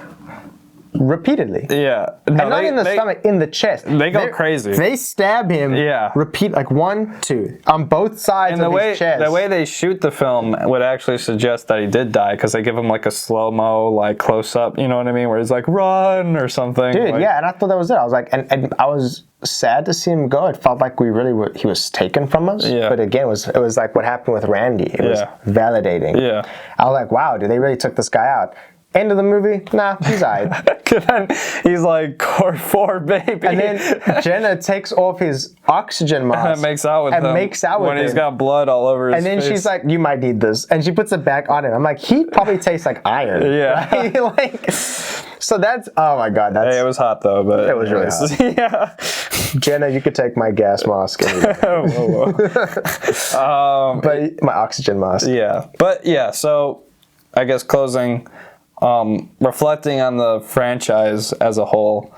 repeatedly. Yeah. No, and not in the stomach, in the chest. They go crazy. They stab him. Yeah. Repeat, like 1, 2 on both sides of his chest. The way they shoot the film would actually suggest that he did die, because they give him like a slow-mo, like close-up, you know what I mean, where he's like, run, or something. Dude, like, yeah, and I thought that was it. I was like, and I was sad to see him go. It felt like he was taken from us. Yeah. But again, it was like what happened with Randy. It was validating. Yeah. I was like, wow, dude, they really took this guy out. End of the movie, nah, he's alright. Then he's like, core 4, baby. And then Jenna takes off his oxygen mask. And makes out with him. When he's got blood all over his face. And then she's like, you might need this. And she puts it back on him. I'm like, he probably tastes like iron. Yeah. Right? Like, so that's, oh my God. Hey, it was hot though, but. It was really hot. Yeah. Jenna, you could take my gas mask. Whoa. But my oxygen mask. Yeah. But yeah, so I guess closing. Reflecting on the franchise as a whole,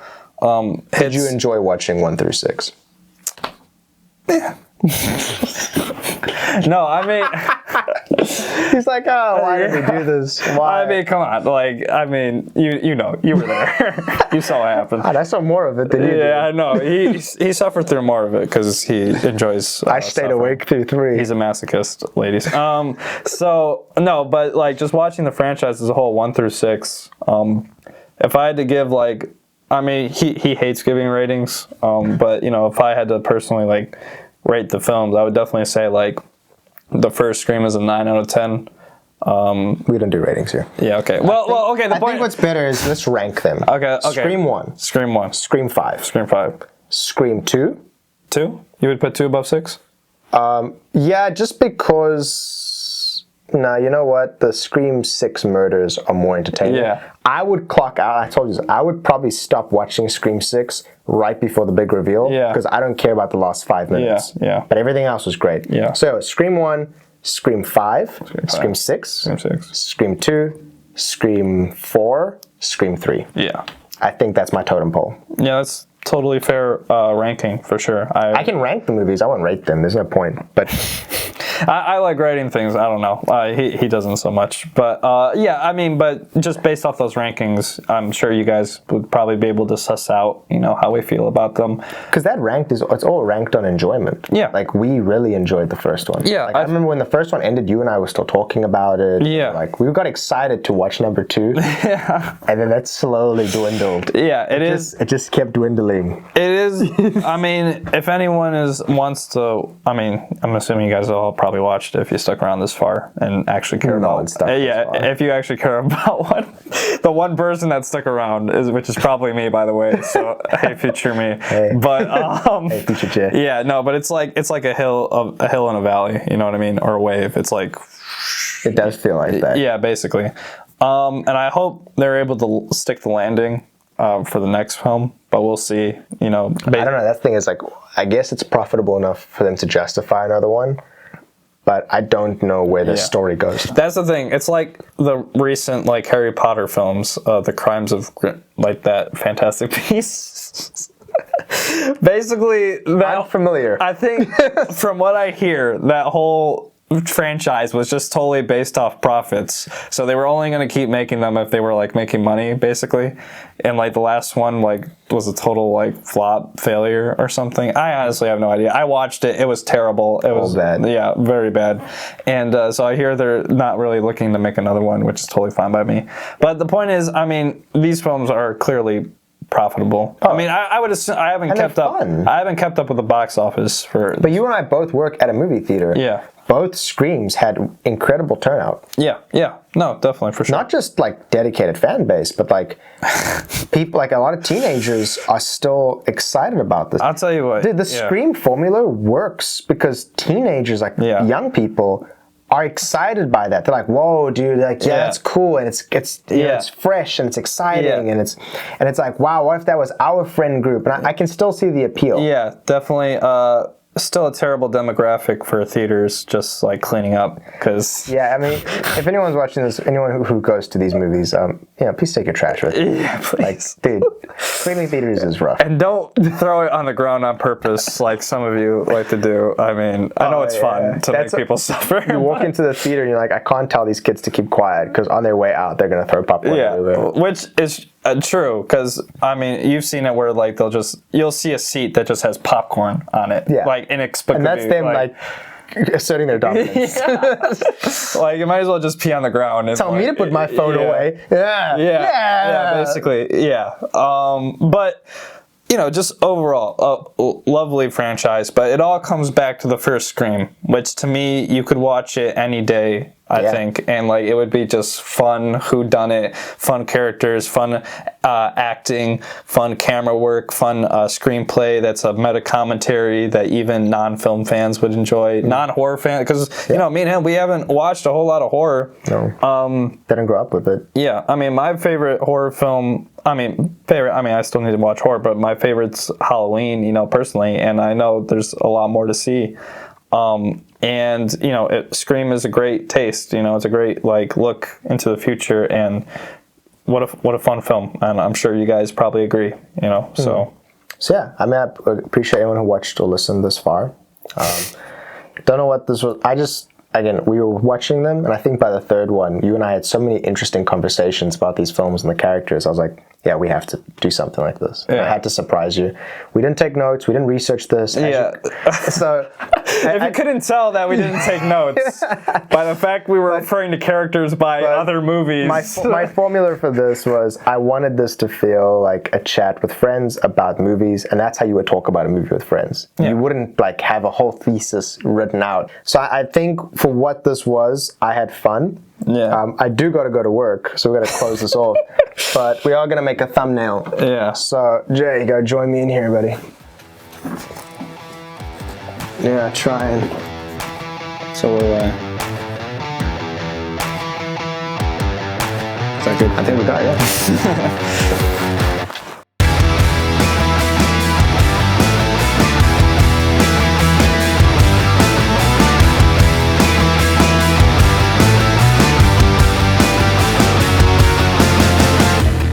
did you enjoy watching 1 through 6? Yeah. No, I mean, he's like, oh, why did we do this? Why? I mean, come on, like, I mean, you know, you were there, you saw what happened. God, I saw more of it than you did. Yeah, I know. He suffered through more of it because he enjoys. I stayed awake through 3. He's a masochist, ladies. So no, but like just watching the franchise as a whole, 1 through 6. If I had to give like, I mean, he hates giving ratings. But you know, if I had to personally like rate the films, I would definitely say like the first Scream is a 9 out of 10. We don't do ratings here. Yeah, okay. Well, okay. I think what's better is let's rank them. Okay. Scream 1. Scream 1. Scream 5. Scream 5. Scream 2. 2? You would put 2 above 6? Yeah, just because... No, you know what? The Scream 6 murders are more entertaining. Yeah. I would clock out. I told you this. I would probably stop watching Scream 6 right before the big reveal. Yeah. Because I don't care about the last 5 minutes. Yeah. But everything else was great. Yeah. So Scream 1, Scream 5, Scream 6, Scream 6. Scream 2, Scream 4, Scream 3. Yeah. I think that's my totem pole. Yeah, that's totally fair ranking for sure. I can rank the movies. I won't rate them. There's no point. But I like rating things. I don't know. He doesn't so much. But yeah, I mean, but just based off those rankings, I'm sure you guys would probably be able to suss out, you know, how we feel about them. Because that it's all ranked on enjoyment. Yeah. Like we really enjoyed the first one. Yeah. Like, I remember when the first one ended, you and I were still talking about it. Yeah. Like we got excited to watch number 2. Yeah. And then that slowly dwindled. Yeah, it just kept dwindling. It is. I mean, if anyone wants to, I mean, I'm assuming you guys all probably watched it if you stuck around this far and actually care about. Yeah, if you actually care about the one person that stuck around which is probably me, by the way. So hey, future me. Hey. But hey, future Jay. Yeah, no, but it's like a hill and a valley. You know what I mean, or a wave. It's like. It does feel like that. Yeah, basically. And I hope they're able to stick the landing. For the next film, but we'll see. You know, I don't know. That thing is like, I guess it's profitable enough for them to justify another one, but I don't know where the story goes. That's the thing. It's like the recent like Harry Potter films, the Crimes of like that Fantastic Beasts. Basically, I'm familiar. I think from what I hear, that whole franchise was just totally based off profits, so they were only going to keep making them if they were like making money, basically. And like the last one like was a total like flop failure or something. I honestly have no idea. I watched it. It was terrible. It was bad. Yeah, very bad. And so I hear they're not really looking to make another one, which is totally fine by me. But the point is, I mean, these films are clearly profitable. I mean, I would assume I haven't kept up. I haven't kept up with the box office for. But you and I both work at a movie theater. Yeah. Both Screams had incredible turnout. Yeah. No, definitely, for sure. Not just like dedicated fan base, but like people, like a lot of teenagers are still excited about this. I'll tell you what. The Scream formula works because teenagers, like young people, are excited by that. They're like, "Whoa, dude! Like, that's cool, and it's it's fresh and it's exciting, and it's like, wow, what if that was our friend group?" And I can still see the appeal. Yeah, definitely. still a terrible demographic for theaters, just like cleaning up, because Yeah, I mean, if anyone's watching this, anyone who goes to these movies, please take your trash with you. yeah, please. Like, dude, cleaning theaters is rough. And don't throw it on the ground on purpose, like some of you like to do. I mean, I know it's fun to make people suffer. You walk into the theater and you're like, I can't tell these kids to keep quiet because on their way out they're gonna throw popcorn everywhere. Which is true, because I mean, you've seen it where like you'll see a seat that just has popcorn on it, like inexplicably, and that's them like asserting their dominance. Like you might as well just pee on the ground. Tell me to put my phone away. Yeah, basically, yeah. But you know, just overall, a lovely franchise. But it all comes back to the first Scream, which to me, you could watch it any day, I think, and like it would be just fun whodunit, fun characters, fun acting, fun camera work, fun screenplay that's a meta commentary that even non-film fans would enjoy, non-horror fans, because you know, me and him, we haven't watched a whole lot of horror. No, didn't grow up with it. Yeah, I mean, my favorite horror film. I mean, I still need to watch horror, but my favorite's Halloween, you know, personally, and I know there's a lot more to see. And you know, Scream is a great taste. You know, it's a great like look into the future, and what a fun film. And I'm sure you guys probably agree. You know, so yeah. I mean, I appreciate anyone who watched or listened this far. Don't know what this was. Again, we were watching them, and I think by the third one, you and I had so many interesting conversations about these films and the characters. I was like, yeah, we have to do something like this. I had to surprise you. We didn't take notes. We didn't research this. So if you couldn't tell that we didn't take notes by the fact we were referring to characters by other movies. My formula for this was I wanted this to feel like a chat with friends about movies, and that's how you would talk about a movie with friends. Yeah. You wouldn't like have a whole thesis written out. So I think for what this was, I had fun. Yeah. I do got to go to work, so we got to close this off. But we are going to make a thumbnail. Yeah. So, Jay, you got to join me in here, buddy. Yeah, trying. So what do I? Is that good? I think we got it.